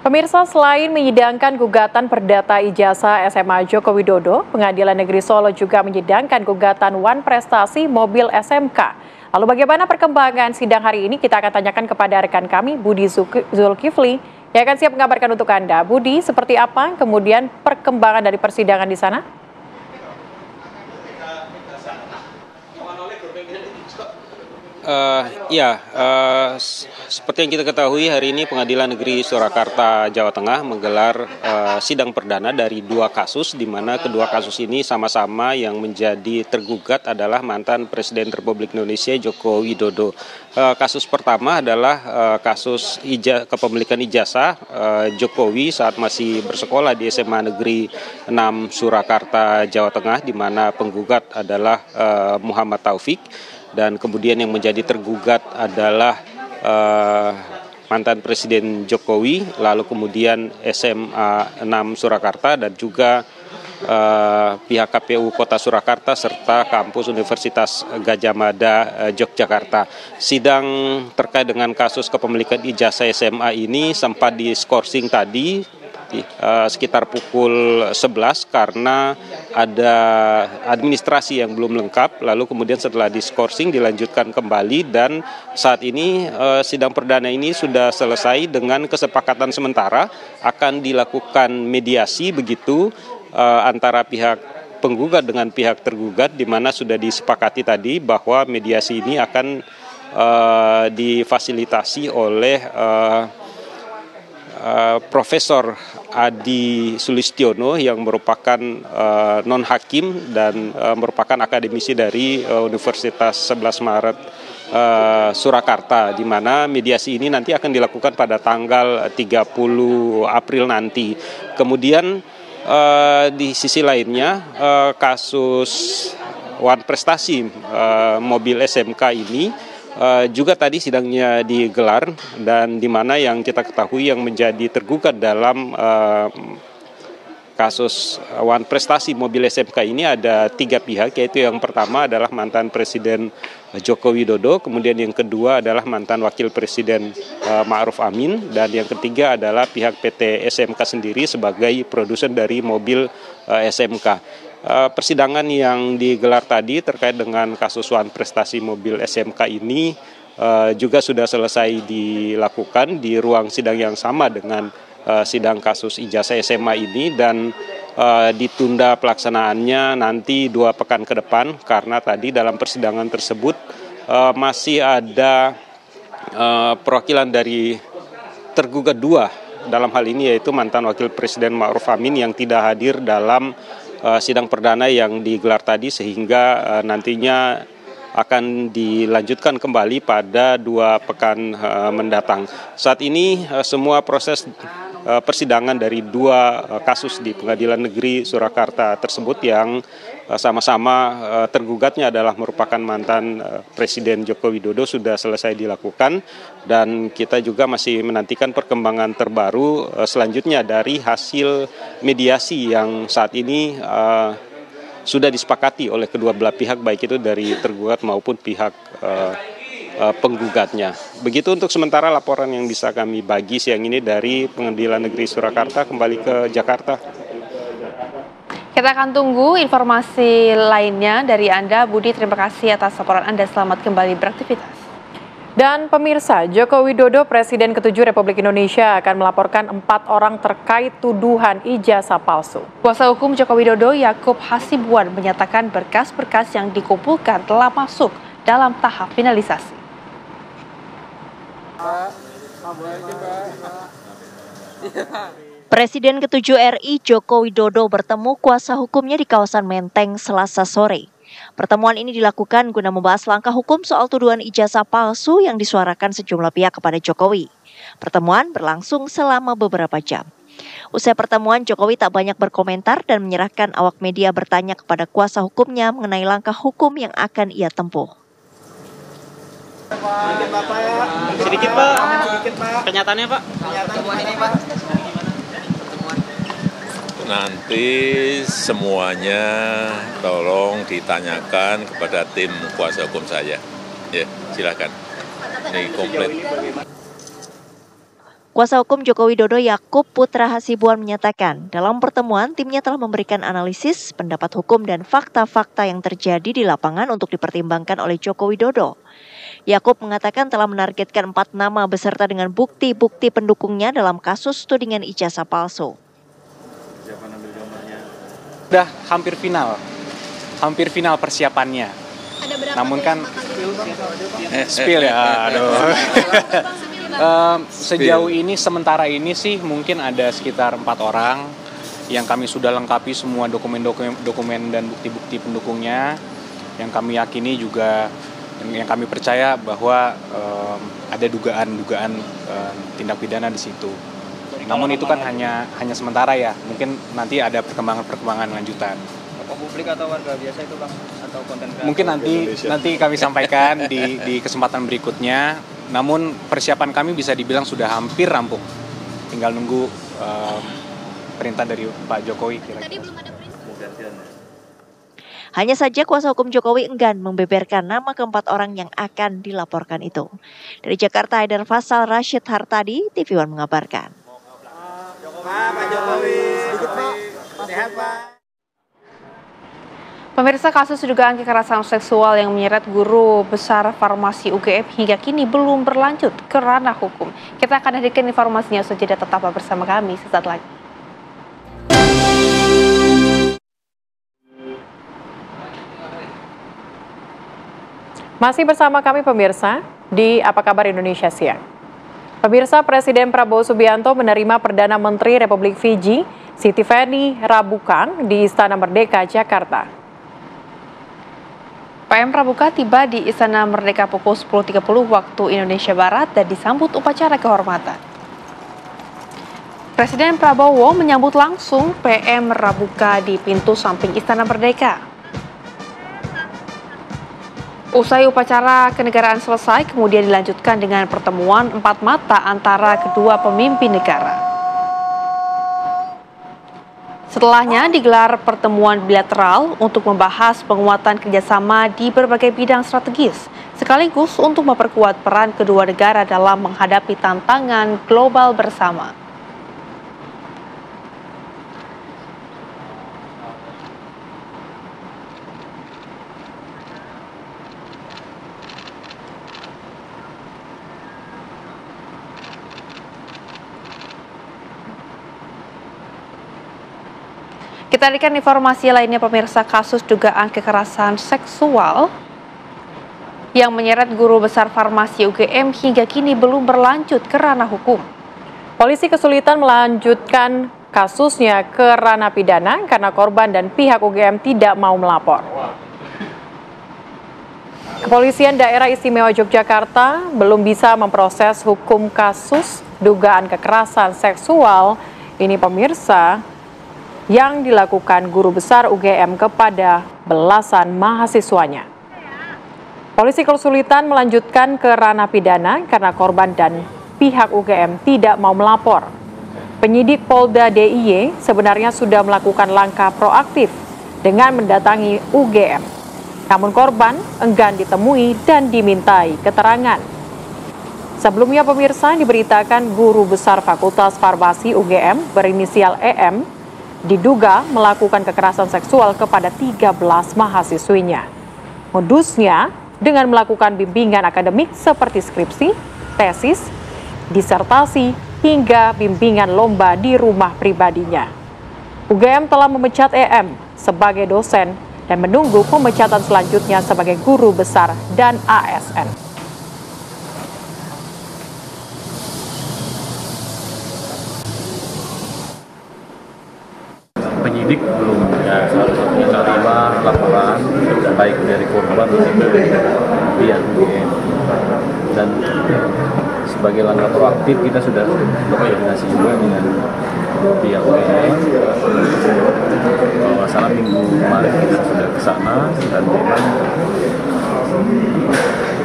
Pemirsa, selain menyidangkan gugatan perdata ijazah SMA Joko Widodo, Pengadilan Negeri Solo juga menyidangkan gugatan Wan Prestasi mobil SMK. Lalu bagaimana perkembangan sidang hari ini? Kita akan tanyakan kepada rekan kami, Budi Zulkifli, yang akan siap mengabarkan untuk Anda. Budi, seperti apa kemudian perkembangan dari persidangan di sana? Seperti yang kita ketahui, hari ini Pengadilan Negeri Surakarta, Jawa Tengah menggelar sidang perdana dari 2 kasus, di mana kedua kasus ini sama-sama yang menjadi tergugat adalah mantan Presiden Republik Indonesia Joko Widodo. Kasus pertama adalah kasus kepemilikan ijazah Jokowi saat masih bersekolah di SMA Negeri 6 Surakarta, Jawa Tengah, di mana penggugat adalah Muhammad Taufik. Dan kemudian yang menjadi tergugat adalah mantan Presiden Jokowi, lalu kemudian SMA 6 Surakarta dan juga pihak KPU Kota Surakarta serta kampus Universitas Gadjah Mada Yogyakarta. Sidang terkait dengan kasus kepemilikan ijazah SMA ini sempat diskorsing tadi sekitar pukul 11 karena ada administrasi yang belum lengkap, lalu kemudian setelah diskorsing dilanjutkan kembali dan saat ini sidang perdana ini sudah selesai dengan kesepakatan sementara akan dilakukan mediasi begitu antara pihak penggugat dengan pihak tergugat, di mana sudah disepakati tadi bahwa mediasi ini akan difasilitasi oleh Profesor Adi Sulistiono yang merupakan non-hakim dan merupakan akademisi dari Universitas 11 Maret Surakarta, di mana mediasi ini nanti akan dilakukan pada tanggal 30 April nanti. Kemudian di sisi lainnya kasus Wan Prestasi mobil SMK ini juga tadi sidangnya digelar dan di mana yang kita ketahui yang menjadi tergugat dalam kasus Wan Prestasi mobil SMK ini ada 3 pihak, yaitu yang pertama adalah mantan Presiden Joko Widodo, kemudian yang kedua adalah mantan Wakil Presiden Ma'ruf Amin, dan yang ketiga adalah pihak PT SMK sendiri sebagai produsen dari mobil SMK. Persidangan yang digelar tadi terkait dengan kasus Wan Prestasi mobil SMK ini juga sudah selesai dilakukan di ruang sidang yang sama dengan sidang kasus ijazah SMA ini dan ditunda pelaksanaannya nanti 2 pekan ke depan karena tadi dalam persidangan tersebut masih ada perwakilan dari tergugat 2 dalam hal ini, yaitu mantan Wakil Presiden Ma'ruf Amin yang tidak hadir dalam sidang perdana yang digelar tadi, sehingga nantinya akan dilanjutkan kembali pada 2 pekan mendatang. Saat ini semua proses persidangan dari 2 kasus di Pengadilan Negeri Surakarta tersebut yang sama-sama tergugatnya adalah merupakan mantan Presiden Joko Widodo sudah selesai dilakukan, dan kita juga masih menantikan perkembangan terbaru selanjutnya dari hasil mediasi yang saat ini sudah disepakati oleh kedua belah pihak, baik itu dari tergugat maupun pihak penggugatnya. Begitu untuk sementara laporan yang bisa kami bagi siang ini dari Pengadilan Negeri Surakarta. Kembali ke Jakarta. Kita akan tunggu informasi lainnya dari Anda, Budi. Terima kasih atas laporan Anda. Selamat kembali beraktivitas. Dan pemirsa, Joko Widodo, Presiden ke-7 Republik Indonesia, akan melaporkan 4 orang terkait tuduhan ijazah palsu. Kuasa hukum Joko Widodo, Yakub Hasibuan, menyatakan berkas-berkas yang dikumpulkan telah masuk dalam tahap finalisasi. Presiden ke-7 RI Joko Widodo bertemu kuasa hukumnya di kawasan Menteng Selasa sore. Pertemuan ini dilakukan guna membahas langkah hukum soal tuduhan ijazah palsu yang disuarakan sejumlah pihak kepada Jokowi. Pertemuan berlangsung selama beberapa jam. Usai pertemuan, Jokowi tak banyak berkomentar dan menyerahkan awak media bertanya kepada kuasa hukumnya mengenai langkah hukum yang akan ia tempuh. Sedikit Pak, kenyataannya Pak. Pertemuan ini Pak. Nanti semuanya tolong ditanyakan kepada tim kuasa hukum saya. Ya, silakan. Ini komplit. Kuasa hukum Joko Widodo Yakub Putra Hasibuan menyatakan dalam pertemuan timnya telah memberikan analisis, pendapat hukum dan fakta-fakta yang terjadi di lapangan untuk dipertimbangkan oleh Joko Widodo. Yakub mengatakan telah menargetkan 4 nama beserta dengan bukti-bukti pendukungnya dalam kasus tudingan ijazah palsu. Sudah hampir final persiapannya. Namun kan Spill ya, aduh. Sejauh ini, sementara ini sih mungkin ada sekitar 4 orang yang kami sudah lengkapi semua dokumen dan bukti-bukti pendukungnya, yang kami yakini juga, yang kami percaya bahwa ada dugaan tindak pidana di situ. Namun itu kan hanya sementara ya, mungkin nanti ada perkembangan lanjutan. Publik atau warga biasa itu Bang, atau konten kreator? Mungkin nanti kami sampaikan di kesempatan berikutnya. Namun persiapan kami bisa dibilang sudah hampir rampung. Tinggal nunggu perintah dari Pak Jokowi kira-kira. Hanya saja kuasa hukum Jokowi enggan membeberkan nama keempat orang yang akan dilaporkan itu. Dari Jakarta, Haidar Faisal, Rashid Hartadi, TV One mengabarkan. Pak Jokowi, sedikit Pak, sehat Pak. Pemirsa, kasus dugaan kekerasan seksual yang menyeret guru besar farmasi UGM hingga kini belum berlanjut ke ranah hukum. Kita akan hadirkan informasinya saja, tetap bersama kami sesaat lagi. Masih bersama kami pemirsa di Apa Kabar Indonesia Siang. Pemirsa, Presiden Prabowo Subianto menerima Perdana Menteri Republik Fiji, Siti Feni Rabukan di Istana Merdeka, Jakarta. PM Rabuka tiba di Istana Merdeka pukul 10.30 waktu Indonesia Barat dan disambut upacara kehormatan. Presiden Prabowo menyambut langsung PM Rabuka di pintu samping Istana Merdeka. Usai upacara kenegaraan selesai, kemudian dilanjutkan dengan pertemuan 4 mata antara kedua pemimpin negara. Setelahnya digelar pertemuan bilateral untuk membahas penguatan kerjasama di berbagai bidang strategis, sekaligus untuk memperkuat peran kedua negara dalam menghadapi tantangan global bersama. Kita hadirkan informasi lainnya pemirsa, kasus dugaan kekerasan seksual yang menyeret guru besar farmasi UGM hingga kini belum berlanjut ke ranah hukum. Polisi kesulitan melanjutkan kasusnya ke ranah pidana karena korban dan pihak UGM tidak mau melapor. Kepolisian Daerah Istimewa Yogyakarta belum bisa memproses hukum kasus dugaan kekerasan seksual ini pemirsa, yang dilakukan guru besar UGM kepada belasan mahasiswanya. Polisi kesulitan melanjutkan ke ranah pidana karena korban dan pihak UGM tidak mau melapor. Penyidik Polda DIY sebenarnya sudah melakukan langkah proaktif dengan mendatangi UGM. Namun korban enggan ditemui dan dimintai keterangan. Sebelumnya pemirsa, diberitakan guru besar Fakultas Farmasi UGM berinisial EM diduga melakukan kekerasan seksual kepada 13 mahasiswinya. Modusnya dengan melakukan bimbingan akademik seperti skripsi, tesis, disertasi, hingga bimbingan lomba di rumah pribadinya. UGM telah memecat EM sebagai dosen dan menunggu pemecatan selanjutnya sebagai guru besar dan ASN. Penyidik belum menerima laporan baik dari korban maupun pihak UGM, dan sebagai langkah proaktif kita sudah berkoordinasi juga dengan pihak UGM bahwa minggu kemarin kita sudah ke sana dan memang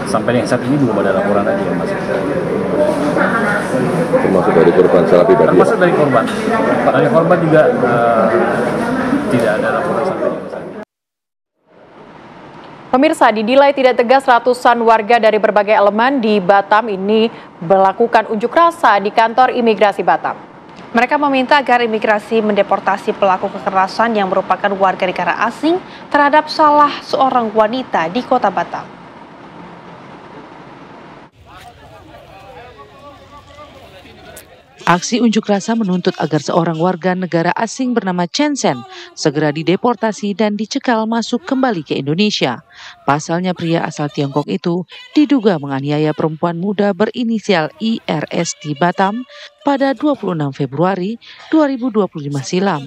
sampai yang saat ini belum ada laporan lagi yang masuk. Termasuk dari korban secara pribadi? Termasuk dari korban. Padahal korban juga tidak ada laporan sampai ini. Pemirsa, dinilai tidak tegas ratusan warga dari berbagai elemen di Batam ini melakukan unjuk rasa di kantor imigrasi Batam. Mereka meminta agar imigrasi mendeportasi pelaku kekerasan yang merupakan warga negara asing terhadap salah seorang wanita di kota Batam. Aksi unjuk rasa menuntut agar seorang warga negara asing bernama Chen Sen segera dideportasi dan dicekal masuk kembali ke Indonesia. Pasalnya pria asal Tiongkok itu diduga menganiaya perempuan muda berinisial IRS di Batam pada 26 Februari 2025 silam.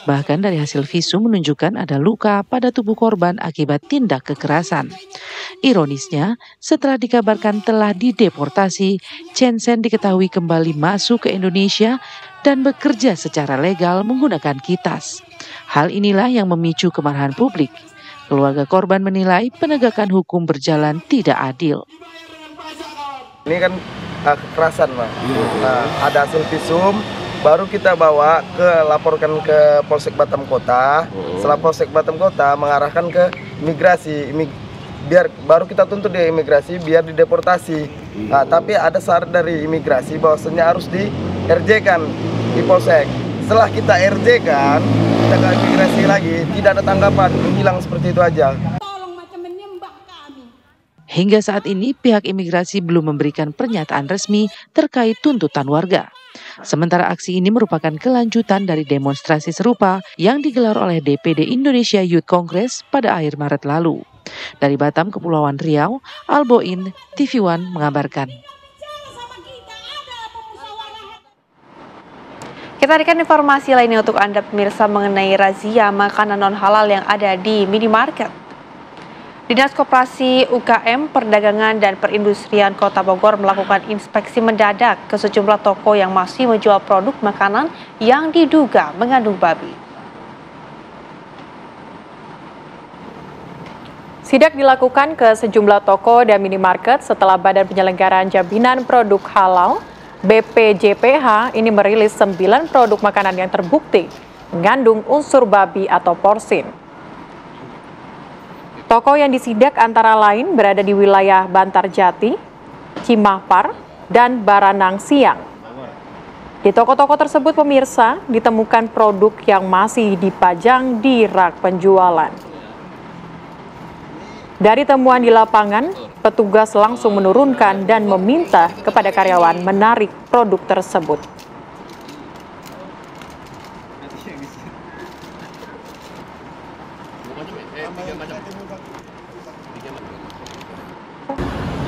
Bahkan dari hasil visum menunjukkan ada luka pada tubuh korban akibat tindak kekerasan. Ironisnya, setelah dikabarkan telah dideportasi, Chen Sen diketahui kembali masuk ke Indonesia dan bekerja secara legal menggunakan kitas. Hal inilah yang memicu kemarahan publik. Keluarga korban menilai penegakan hukum berjalan tidak adil. Ini kan kekerasan, Pak. Nah, ada hasil visum, baru kita laporkan ke Polsek Batam Kota. Setelah Polsek Batam Kota mengarahkan ke imigrasi, baru kita tuntut di imigrasi biar dideportasi. Nah, tapi ada syarat dari imigrasi bahwasanya harus di RJ kan di Polsek. Setelah kita RJ kan, kita ke imigrasi lagi, tidak ada tanggapan, menghilang seperti itu aja. Hingga saat ini pihak imigrasi belum memberikan pernyataan resmi terkait tuntutan warga. Sementara aksi ini merupakan kelanjutan dari demonstrasi serupa yang digelar oleh DPD Indonesia Youth Congress pada akhir Maret lalu. Dari Batam, Kepulauan Riau, Alboin, TV One mengabarkan. Kita hadirkan informasi lainnya untuk Anda pemirsa mengenai razia makanan non-halal yang ada di minimarket. Dinas Koperasi UKM, Perdagangan dan Perindustrian Kota Bogor melakukan inspeksi mendadak ke sejumlah toko yang masih menjual produk makanan yang diduga mengandung babi. Sidak dilakukan ke sejumlah toko dan minimarket setelah Badan Penyelenggaraan Jaminan Produk Halal BPJPH ini merilis 9 produk makanan yang terbukti mengandung unsur babi atau porsin. Toko yang disidak antara lain berada di wilayah Bantarjati, Cimahpar, dan Baranang Siang. Di toko-toko tersebut pemirsa ditemukan produk yang masih dipajang di rak penjualan. Dari temuan di lapangan, petugas langsung menurunkan dan meminta kepada karyawan menarik produk tersebut.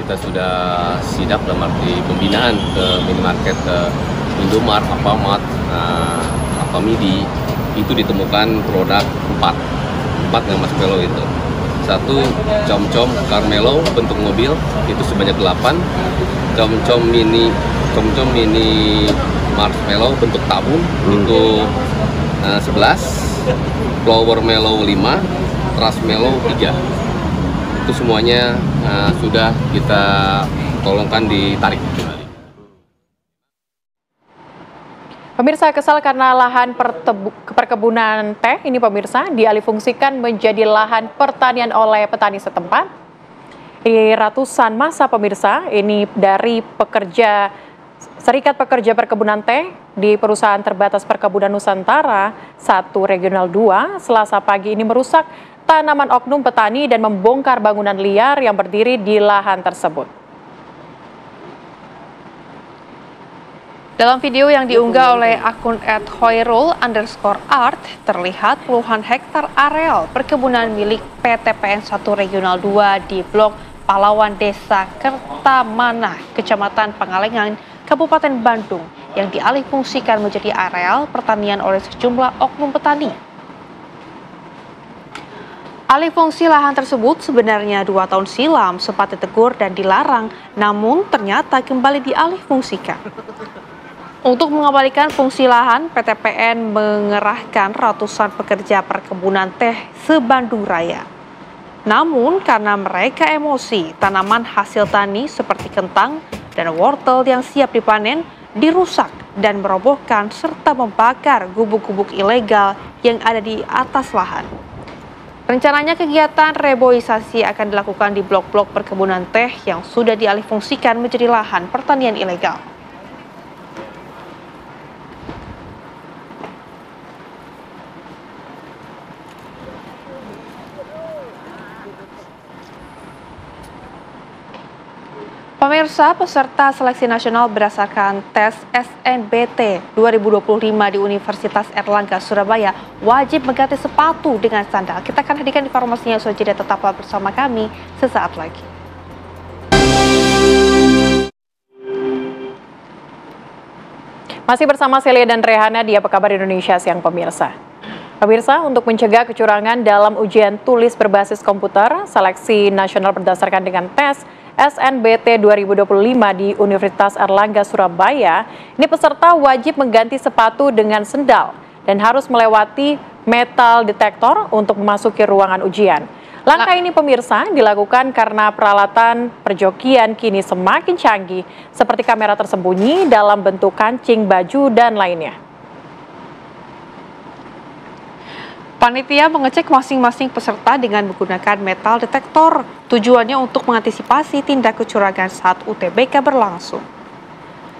Kita sudah sidak dalam arti pembinaan ke minimarket, ke Indomart, Alfamart, Alfamidi. Itu ditemukan produk 4 yang marshmallow itu. 1 com-com Carmelo bentuk mobil itu sebanyak 8, com-com mini marshmallow bentuk tabung itu 11, flower mellow 5, trust mellow 3. Itu semuanya sudah kita tolongkan ditarik kembali. Pemirsa, kesal karena lahan perkebunan teh ini pemirsa dialihfungsikan menjadi lahan pertanian oleh petani setempat. Di ratusan masa pemirsa ini dari Serikat Pekerja Perkebunan Teh di Perusahaan Terbatas Perkebunan Nusantara 1 Regional 2 Selasa pagi ini merusak tanaman oknum petani dan membongkar bangunan liar yang berdiri di lahan tersebut. Dalam video yang diunggah oleh akun @hoirul_art terlihat puluhan hektar areal perkebunan milik PTPN 1 Regional 2 di Blok Pahlawan Desa Kertamanah, Kecamatan Pangalengan, Kabupaten Bandung yang dialihfungsikan menjadi areal pertanian oleh sejumlah oknum petani. Alih fungsi lahan tersebut sebenarnya 2 tahun silam sempat ditegur dan dilarang, namun ternyata kembali dialihfungsikan. Untuk mengembalikan fungsi lahan, PTPN mengerahkan ratusan pekerja perkebunan teh se-Bandung Raya. Namun karena mereka emosi, tanaman hasil tani seperti kentang dan wortel yang siap dipanen dirusak dan merobohkan serta membakar gubuk-gubuk ilegal yang ada di atas lahan. Rencananya kegiatan reboisasi akan dilakukan di blok-blok perkebunan teh yang sudah dialihfungsikan menjadi lahan pertanian ilegal. Pemirsa, peserta seleksi nasional berdasarkan tes SNBT 2025 di Universitas Airlangga Surabaya wajib mengganti sepatu dengan sandal. Kita akan hadirkan informasinya usai jeda, tetaplah bersama kami sesaat lagi. Masih bersama Celia dan Rehana di Apa Kabar Indonesia Siang pemirsa. Pemirsa, untuk mencegah kecurangan dalam ujian tulis berbasis komputer, seleksi nasional berdasarkan dengan tes SNBT 2025 di Universitas Airlangga Surabaya, ini peserta wajib mengganti sepatu dengan sendal dan harus melewati metal detektor untuk memasuki ruangan ujian. Langkah ini pemirsa dilakukan karena peralatan perjokian kini semakin canggih seperti kamera tersembunyi dalam bentuk kancing, baju, dan lainnya. Panitia mengecek masing-masing peserta dengan menggunakan metal detektor. Tujuannya untuk mengantisipasi tindak kecurangan saat UTBK berlangsung.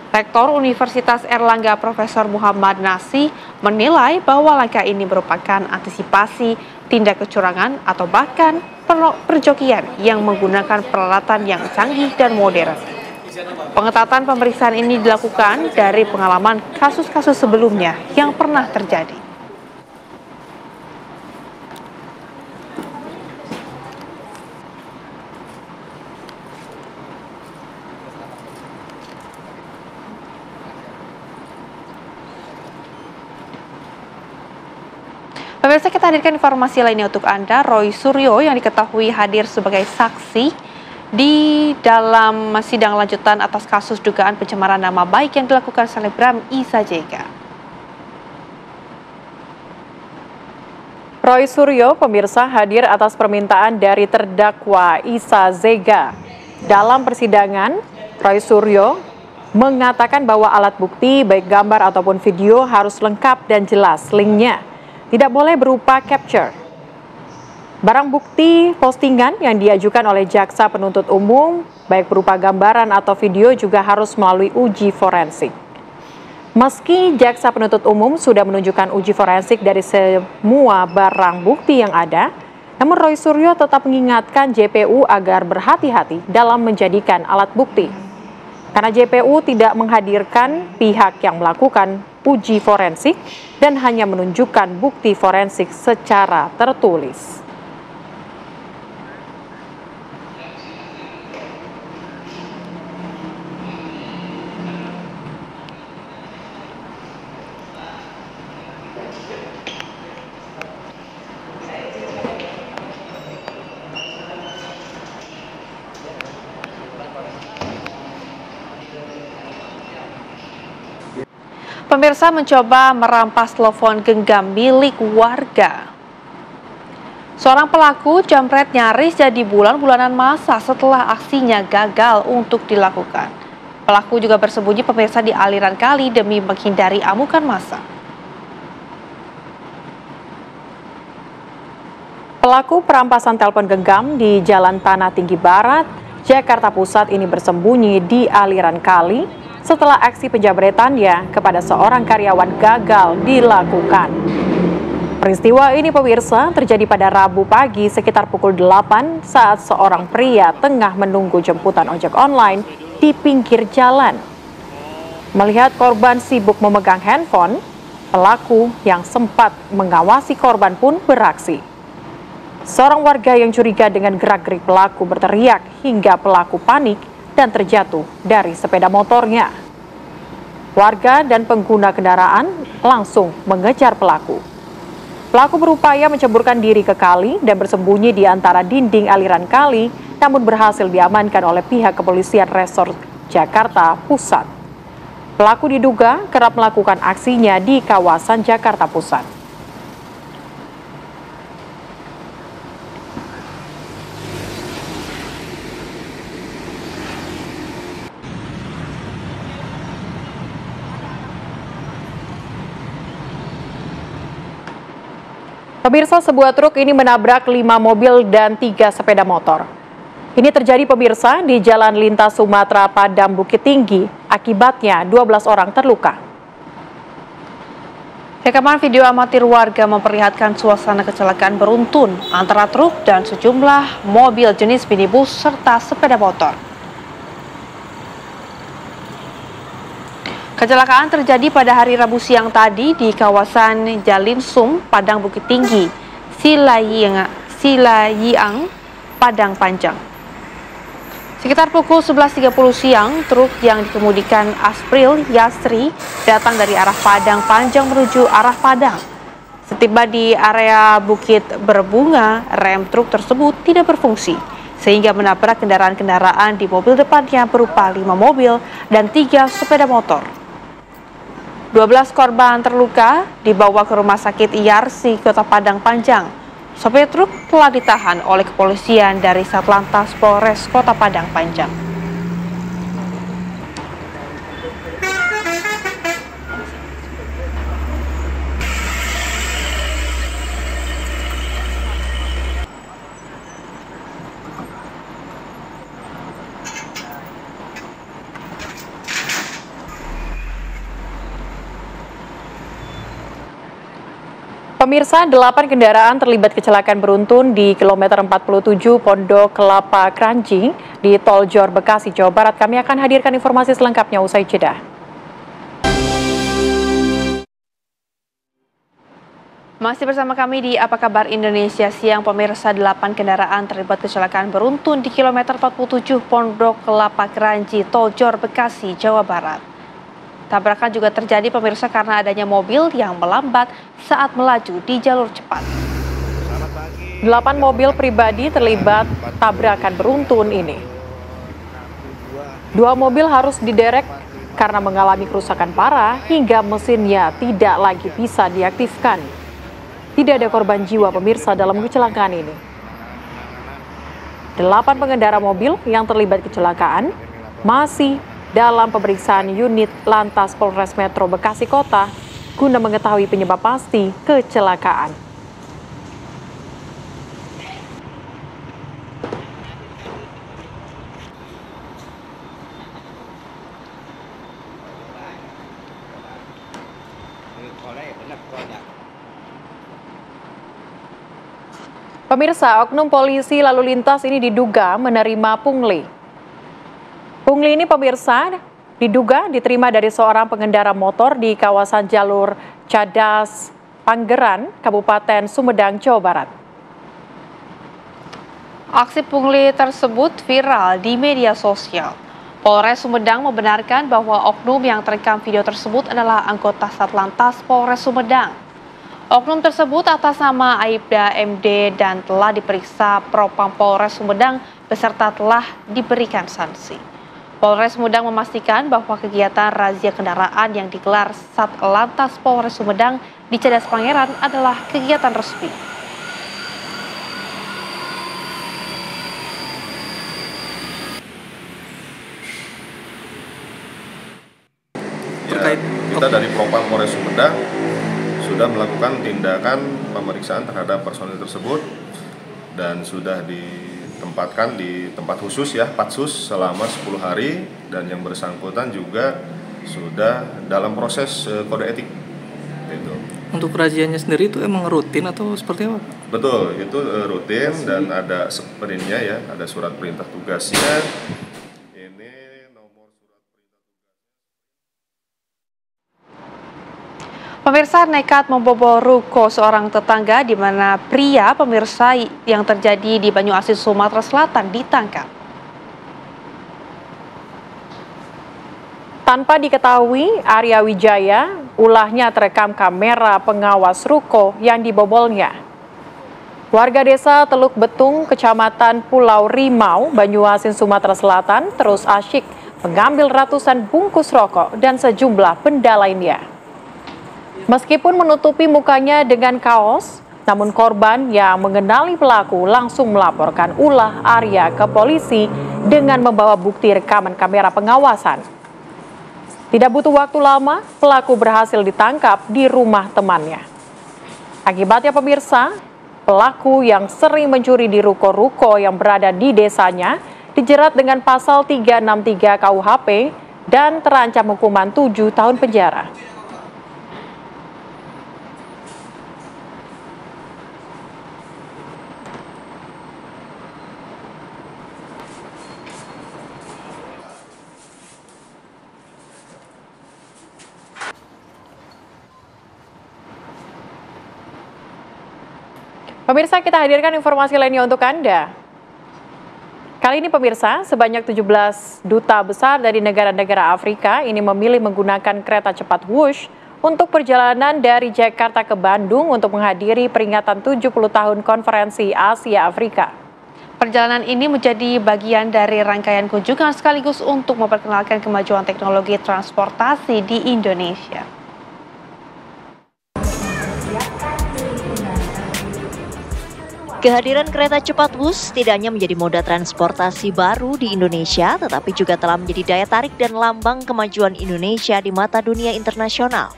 Rektor Universitas Airlangga Profesor Muhammad Nasi menilai bahwa langkah ini merupakan antisipasi tindak kecurangan atau bahkan perjokian yang menggunakan peralatan yang canggih dan modern. Pengetatan pemeriksaan ini dilakukan dari pengalaman kasus-kasus sebelumnya yang pernah terjadi. Pemirsa, kita hadirkan informasi lainnya untuk Anda. Roy Suryo yang diketahui hadir sebagai saksi di dalam sidang lanjutan atas kasus dugaan pencemaran nama baik yang dilakukan selebgram Isa Jega. Roy Suryo, pemirsa, hadir atas permintaan dari terdakwa Isa Jega. Dalam persidangan, Roy Suryo mengatakan bahwa alat bukti baik gambar ataupun video harus lengkap dan jelas linknya. Tidak boleh berupa capture. Barang bukti postingan yang diajukan oleh jaksa penuntut umum, baik berupa gambaran atau video juga harus melalui uji forensik. Meski jaksa penuntut umum sudah menunjukkan uji forensik dari semua barang bukti yang ada, namun Roy Suryo tetap mengingatkan JPU agar berhati-hati dalam menjadikan alat bukti. Karena JPU tidak menghadirkan pihak yang melakukan uji forensik dan hanya menunjukkan bukti forensik secara tertulis. Pemirsa mencoba merampas telepon genggam milik warga. Seorang pelaku jambret nyaris jadi bulan-bulanan masa setelah aksinya gagal untuk dilakukan. Pelaku juga bersembunyi pemirsa di aliran kali demi menghindari amukan massa. Pelaku perampasan telepon genggam di Jalan Tanah Tinggi Barat, Jakarta Pusat ini bersembunyi di aliran kali setelah aksi penjambretannya kepada seorang karyawan gagal dilakukan. Peristiwa ini pemirsa terjadi pada Rabu pagi sekitar pukul 8 saat seorang pria tengah menunggu jemputan ojek online di pinggir jalan. Melihat korban sibuk memegang handphone, pelaku yang sempat mengawasi korban pun beraksi. Seorang warga yang curiga dengan gerak-gerik pelaku berteriak hingga pelaku panik dan terjatuh dari sepeda motornya. Warga dan pengguna kendaraan langsung mengejar pelaku. Pelaku berupaya menceburkan diri ke kali dan bersembunyi di antara dinding aliran kali, namun berhasil diamankan oleh pihak kepolisian Resort Jakarta Pusat. Pelaku diduga kerap melakukan aksinya di kawasan Jakarta Pusat. Pemirsa, sebuah truk ini menabrak 5 mobil dan 3 sepeda motor. Ini terjadi pemirsa di Jalan Lintas Sumatera Padang Bukit Tinggi. Akibatnya 12 orang terluka. Rekaman video amatir warga memperlihatkan suasana kecelakaan beruntun antara truk dan sejumlah mobil jenis minibus serta sepeda motor. Kecelakaan terjadi pada hari Rabu siang tadi di kawasan Jalinsum, Padang Bukit Tinggi, Silayiang, Padang Panjang. Sekitar pukul 11.30 siang, truk yang dikemudikan Aspril Yasri datang dari arah Padang Panjang menuju arah Padang. Setiba di area Bukit Berbunga, rem truk tersebut tidak berfungsi, sehingga menabrak kendaraan-kendaraan di mobil depannya berupa 5 mobil dan 3 sepeda motor. 12 korban terluka dibawa ke Rumah Sakit IARSI Kota Padang Panjang. Sopir truk telah ditahan oleh kepolisian dari Satlantas Polres Kota Padang Panjang. Pemirsa, 8 kendaraan terlibat kecelakaan beruntun di kilometer 47 Pondok Kelapa Kranji di Tol Jor Bekasi, Jawa Barat. Kami akan hadirkan informasi selengkapnya usai jeda. Masih bersama kami di Apa Kabar Indonesia Siang, pemirsa. 8 kendaraan terlibat kecelakaan beruntun di kilometer 47 Pondok Kelapa Kranji, Tol Jor Bekasi, Jawa Barat. Tabrakan juga terjadi, pemirsa, karena adanya mobil yang melambat saat melaju di jalur cepat. 8 mobil pribadi terlibat tabrakan beruntun ini. 2 mobil harus diderek karena mengalami kerusakan parah hingga mesinnya tidak lagi bisa diaktifkan. Tidak ada korban jiwa, pemirsa, dalam kecelakaan ini. 8 pengendara mobil yang terlibat kecelakaan masih dalam pemeriksaan unit Lantas Polres Metro Bekasi Kota guna mengetahui penyebab pasti kecelakaan. Pemirsa, oknum polisi lalu lintas ini diduga menerima pungli. Pungli ini, pemirsa, diduga diterima dari seorang pengendara motor di kawasan jalur Cadas, Panggeran, Kabupaten Sumedang, Jawa Barat. Aksi pungli tersebut viral di media sosial. Polres Sumedang membenarkan bahwa oknum yang terekam video tersebut adalah anggota Satlantas Polres Sumedang. Oknum tersebut atas nama Aibda MD dan telah diperiksa Propam Polres Sumedang beserta telah diberikan sanksi. Polres Sumedang memastikan bahwa kegiatan razia kendaraan yang digelar Satlantas Polres Sumedang di Cadas Pangeran adalah kegiatan resmi. Ya, kita dari Propam Polres Sumedang sudah melakukan tindakan pemeriksaan terhadap personil tersebut dan sudah ditempatkan di tempat khusus, ya, Patsus, selama 10 hari, dan yang bersangkutan juga sudah dalam proses kode etik. Gitu. Untuk razianya sendiri itu emang rutin atau seperti apa? Betul, itu rutin dan ada sprintnya, ya, ada surat perintah tugasnya. Pemirsa, nekat membobol ruko seorang tetangga di mana pria, pemirsa, yang terjadi di Banyuasin, Sumatera Selatan ditangkap. Tanpa diketahui Arya Wijaya, ulahnya terekam kamera pengawas ruko yang dibobolnya. Warga desa Teluk Betung, Kecamatan Pulau Rimau, Banyuasin, Sumatera Selatan terus asyik mengambil ratusan bungkus rokok dan sejumlah benda lainnya. Meskipun menutupi mukanya dengan kaos, namun korban yang mengenali pelaku langsung melaporkan ulah Arya ke polisi dengan membawa bukti rekaman kamera pengawasan. Tidak butuh waktu lama, pelaku berhasil ditangkap di rumah temannya. Akibatnya, pemirsa, pelaku yang sering mencuri di ruko-ruko yang berada di desanya dijerat dengan pasal 363 KUHP dan terancam hukuman 7 tahun penjara. Pemirsa, kita hadirkan informasi lainnya untuk Anda. Kali ini pemirsa, sebanyak 17 duta besar dari negara-negara Afrika ini memilih menggunakan kereta cepat Wush untuk perjalanan dari Jakarta ke Bandung untuk menghadiri peringatan 70 tahun Konferensi Asia Afrika. Perjalanan ini menjadi bagian dari rangkaian kunjungan sekaligus untuk memperkenalkan kemajuan teknologi transportasi di Indonesia. Kehadiran kereta cepat Wush tidak hanya menjadi moda transportasi baru di Indonesia, tetapi juga telah menjadi daya tarik dan lambang kemajuan Indonesia di mata dunia internasional.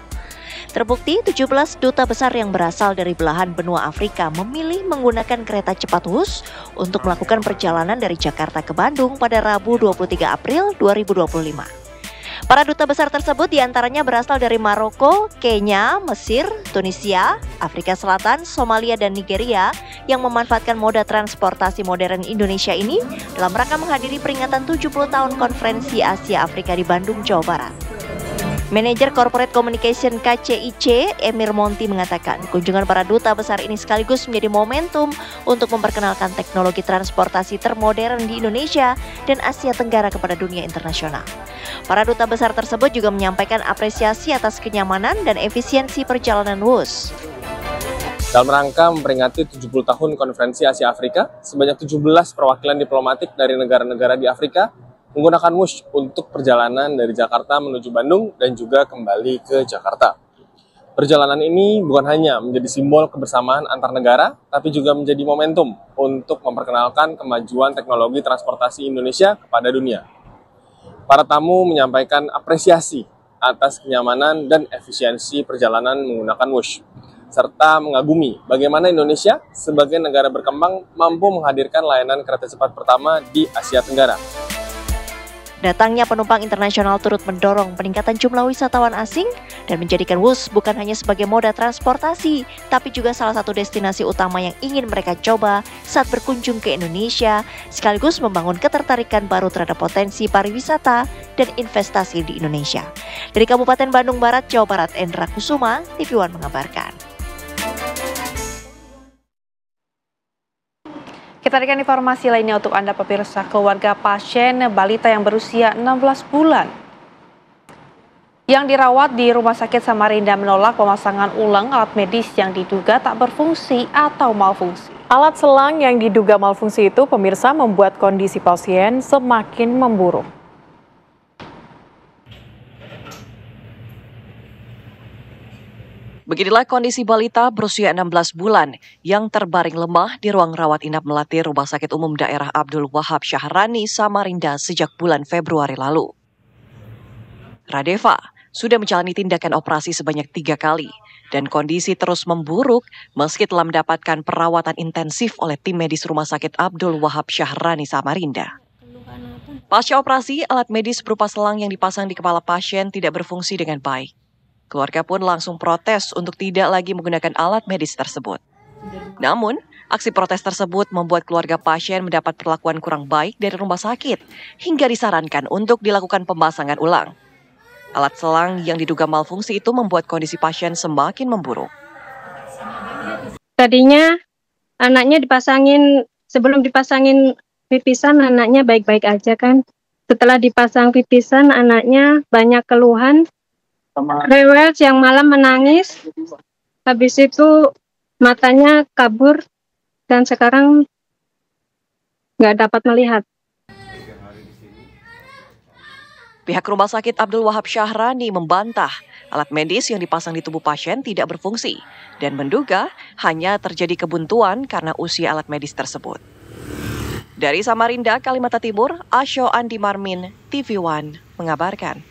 Terbukti 17 duta besar yang berasal dari belahan benua Afrika memilih menggunakan kereta cepat Wush untuk melakukan perjalanan dari Jakarta ke Bandung pada Rabu 23 April 2025. Para duta besar tersebut diantaranya berasal dari Maroko, Kenya, Mesir, Tunisia, Afrika Selatan, Somalia, dan Nigeria yang memanfaatkan moda transportasi modern Indonesia ini dalam rangka menghadiri peringatan 70 tahun Konferensi Asia Afrika di Bandung, Jawa Barat. Manajer Corporate Communication KCIC, Emir Monti mengatakan, kunjungan para duta besar ini sekaligus menjadi momentum untuk memperkenalkan teknologi transportasi termodern di Indonesia dan Asia Tenggara kepada dunia internasional. Para duta besar tersebut juga menyampaikan apresiasi atas kenyamanan dan efisiensi perjalanan Wush. Dalam rangka memperingati 70 tahun Konferensi Asia Afrika, sebanyak 17 perwakilan diplomatik dari negara-negara di Afrika menggunakan Wush untuk perjalanan dari Jakarta menuju Bandung dan juga kembali ke Jakarta. Perjalanan ini bukan hanya menjadi simbol kebersamaan antar negara, tapi juga menjadi momentum untuk memperkenalkan kemajuan teknologi transportasi Indonesia kepada dunia. Para tamu menyampaikan apresiasi atas kenyamanan dan efisiensi perjalanan menggunakan Wush, serta mengagumi bagaimana Indonesia sebagai negara berkembang mampu menghadirkan layanan kereta cepat pertama di Asia Tenggara. Datangnya penumpang internasional turut mendorong peningkatan jumlah wisatawan asing dan menjadikan Wush bukan hanya sebagai moda transportasi, tapi juga salah satu destinasi utama yang ingin mereka coba saat berkunjung ke Indonesia, sekaligus membangun ketertarikan baru terhadap potensi pariwisata dan investasi di Indonesia. Dari Kabupaten Bandung Barat, Jawa Barat, Endra Kusuma, TV One mengabarkan. Kita berikan informasi lainnya untuk Anda pemirsa. Keluarga pasien balita yang berusia 16 bulan yang dirawat di Rumah Sakit Samarinda menolak pemasangan ulang alat medis yang diduga tak berfungsi atau malfungsi. Alat selang yang diduga malfungsi itu pemirsa membuat kondisi pasien semakin memburuk. Beginilah kondisi balita berusia 16 bulan yang terbaring lemah di ruang rawat inap Melati Rumah Sakit Umum Daerah Abdul Wahab Syahrani, Samarinda sejak bulan Februari lalu. Radeva sudah menjalani tindakan operasi sebanyak 3 kali dan kondisi terus memburuk meski telah mendapatkan perawatan intensif oleh tim medis Rumah Sakit Abdul Wahab Syahrani, Samarinda. Pasca operasi, alat medis berupa selang yang dipasang di kepala pasien tidak berfungsi dengan baik. Keluarga pun langsung protes untuk tidak lagi menggunakan alat medis tersebut. Namun, aksi protes tersebut membuat keluarga pasien mendapat perlakuan kurang baik dari rumah sakit hingga disarankan untuk dilakukan pemasangan ulang. Alat selang yang diduga malfungsi itu membuat kondisi pasien semakin memburuk. Tadinya anaknya sebelum dipasangin pipisan anaknya baik-baik aja kan. Setelah dipasang pipisan anaknya banyak keluhan. Rewel, siang malam menangis, habis itu matanya kabur dan sekarang nggak dapat melihat. Pihak Rumah Sakit Abdul Wahab Syahrani membantah alat medis yang dipasang di tubuh pasien tidak berfungsi dan menduga hanya terjadi kebuntuan karena usia alat medis tersebut. Dari Samarinda, Kalimantan Timur, Asyo Andi Marmin, TV One mengabarkan.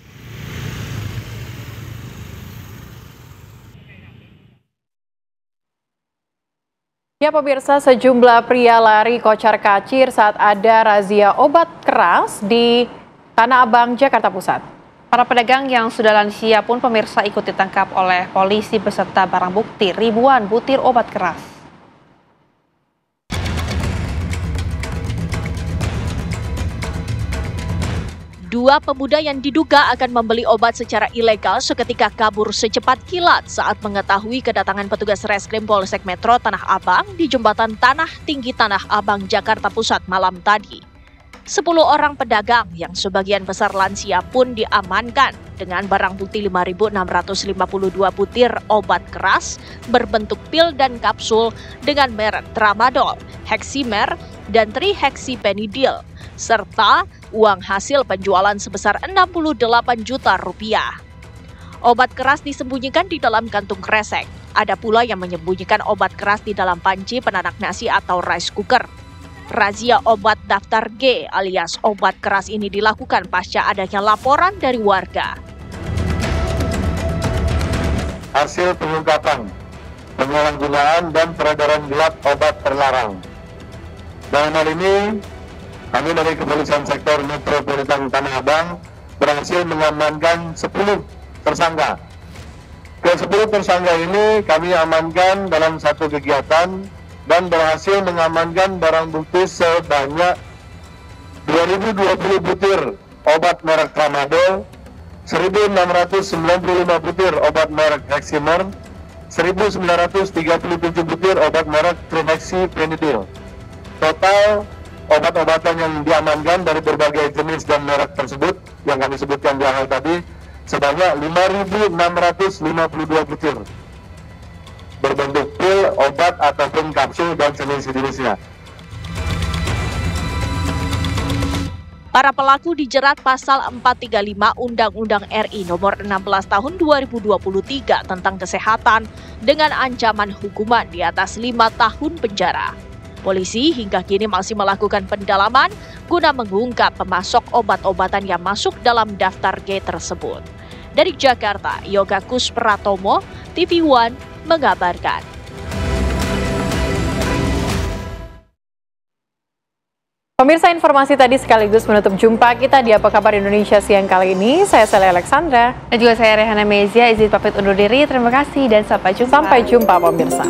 Ya pemirsa, sejumlah pria lari kocar-kacir saat ada razia obat keras di Tanah Abang, Jakarta Pusat. Para pedagang yang sudah lansia pun pemirsa ikut ditangkap oleh polisi beserta barang bukti ribuan butir obat keras. Dua pemuda yang diduga akan membeli obat secara ilegal seketika kabur secepat kilat saat mengetahui kedatangan petugas Reskrim Polsek Metro Tanah Abang di jembatan Tanah Tinggi Tanah Abang, Jakarta Pusat malam tadi. 10 orang pedagang yang sebagian besar lansia pun diamankan dengan barang bukti 5.652 butir obat keras berbentuk pil dan kapsul dengan merek Tramadol, Heximer, dan Trihexypenidil, serta uang hasil penjualan sebesar 68 juta rupiah. Obat keras disembunyikan di dalam kantung kresek. Ada pula yang menyembunyikan obat keras di dalam panci penanak nasi atau rice cooker. Razia obat daftar G alias obat keras ini dilakukan pasca adanya laporan dari warga. Hasil pengungkapan, penyalahgunaan dan peredaran gelap obat terlarang. Dalam hal ini, kami dari Kepolisian Sektor Metropolitan Tanah Abang berhasil mengamankan 10 tersangka. Ke-10 tersangka ini kami amankan dalam satu kegiatan dan berhasil mengamankan barang bukti sebanyak 2.020 butir obat merek Tramadol, 1.695 butir obat merek Heximer, 1.937 butir obat merek Trihexypenidil. Total obat-obatan yang diamankan dari berbagai jenis dan merek tersebut yang kami sebutkan di awal tadi sebanyak 5.652 butir berbentuk pil, obat ataupun kapsul dan jenis-jenisnya. Para pelaku dijerat pasal 435 Undang-Undang RI nomor 16 tahun 2023 tentang kesehatan dengan ancaman hukuman di atas 5 tahun penjara. Polisi hingga kini masih melakukan pendalaman guna mengungkap pemasok obat-obatan yang masuk dalam daftar G tersebut. Dari Jakarta, Yoga Kuspratomo, TV One mengabarkan. Pemirsa, informasi tadi sekaligus menutup jumpa kita di Apa Kabar Indonesia siang kali ini. Saya Sally Alexandra. Dan juga saya Rehana Mezia, izin pamit undur diri. Terima kasih dan sampai jumpa. Sampai jumpa pemirsa.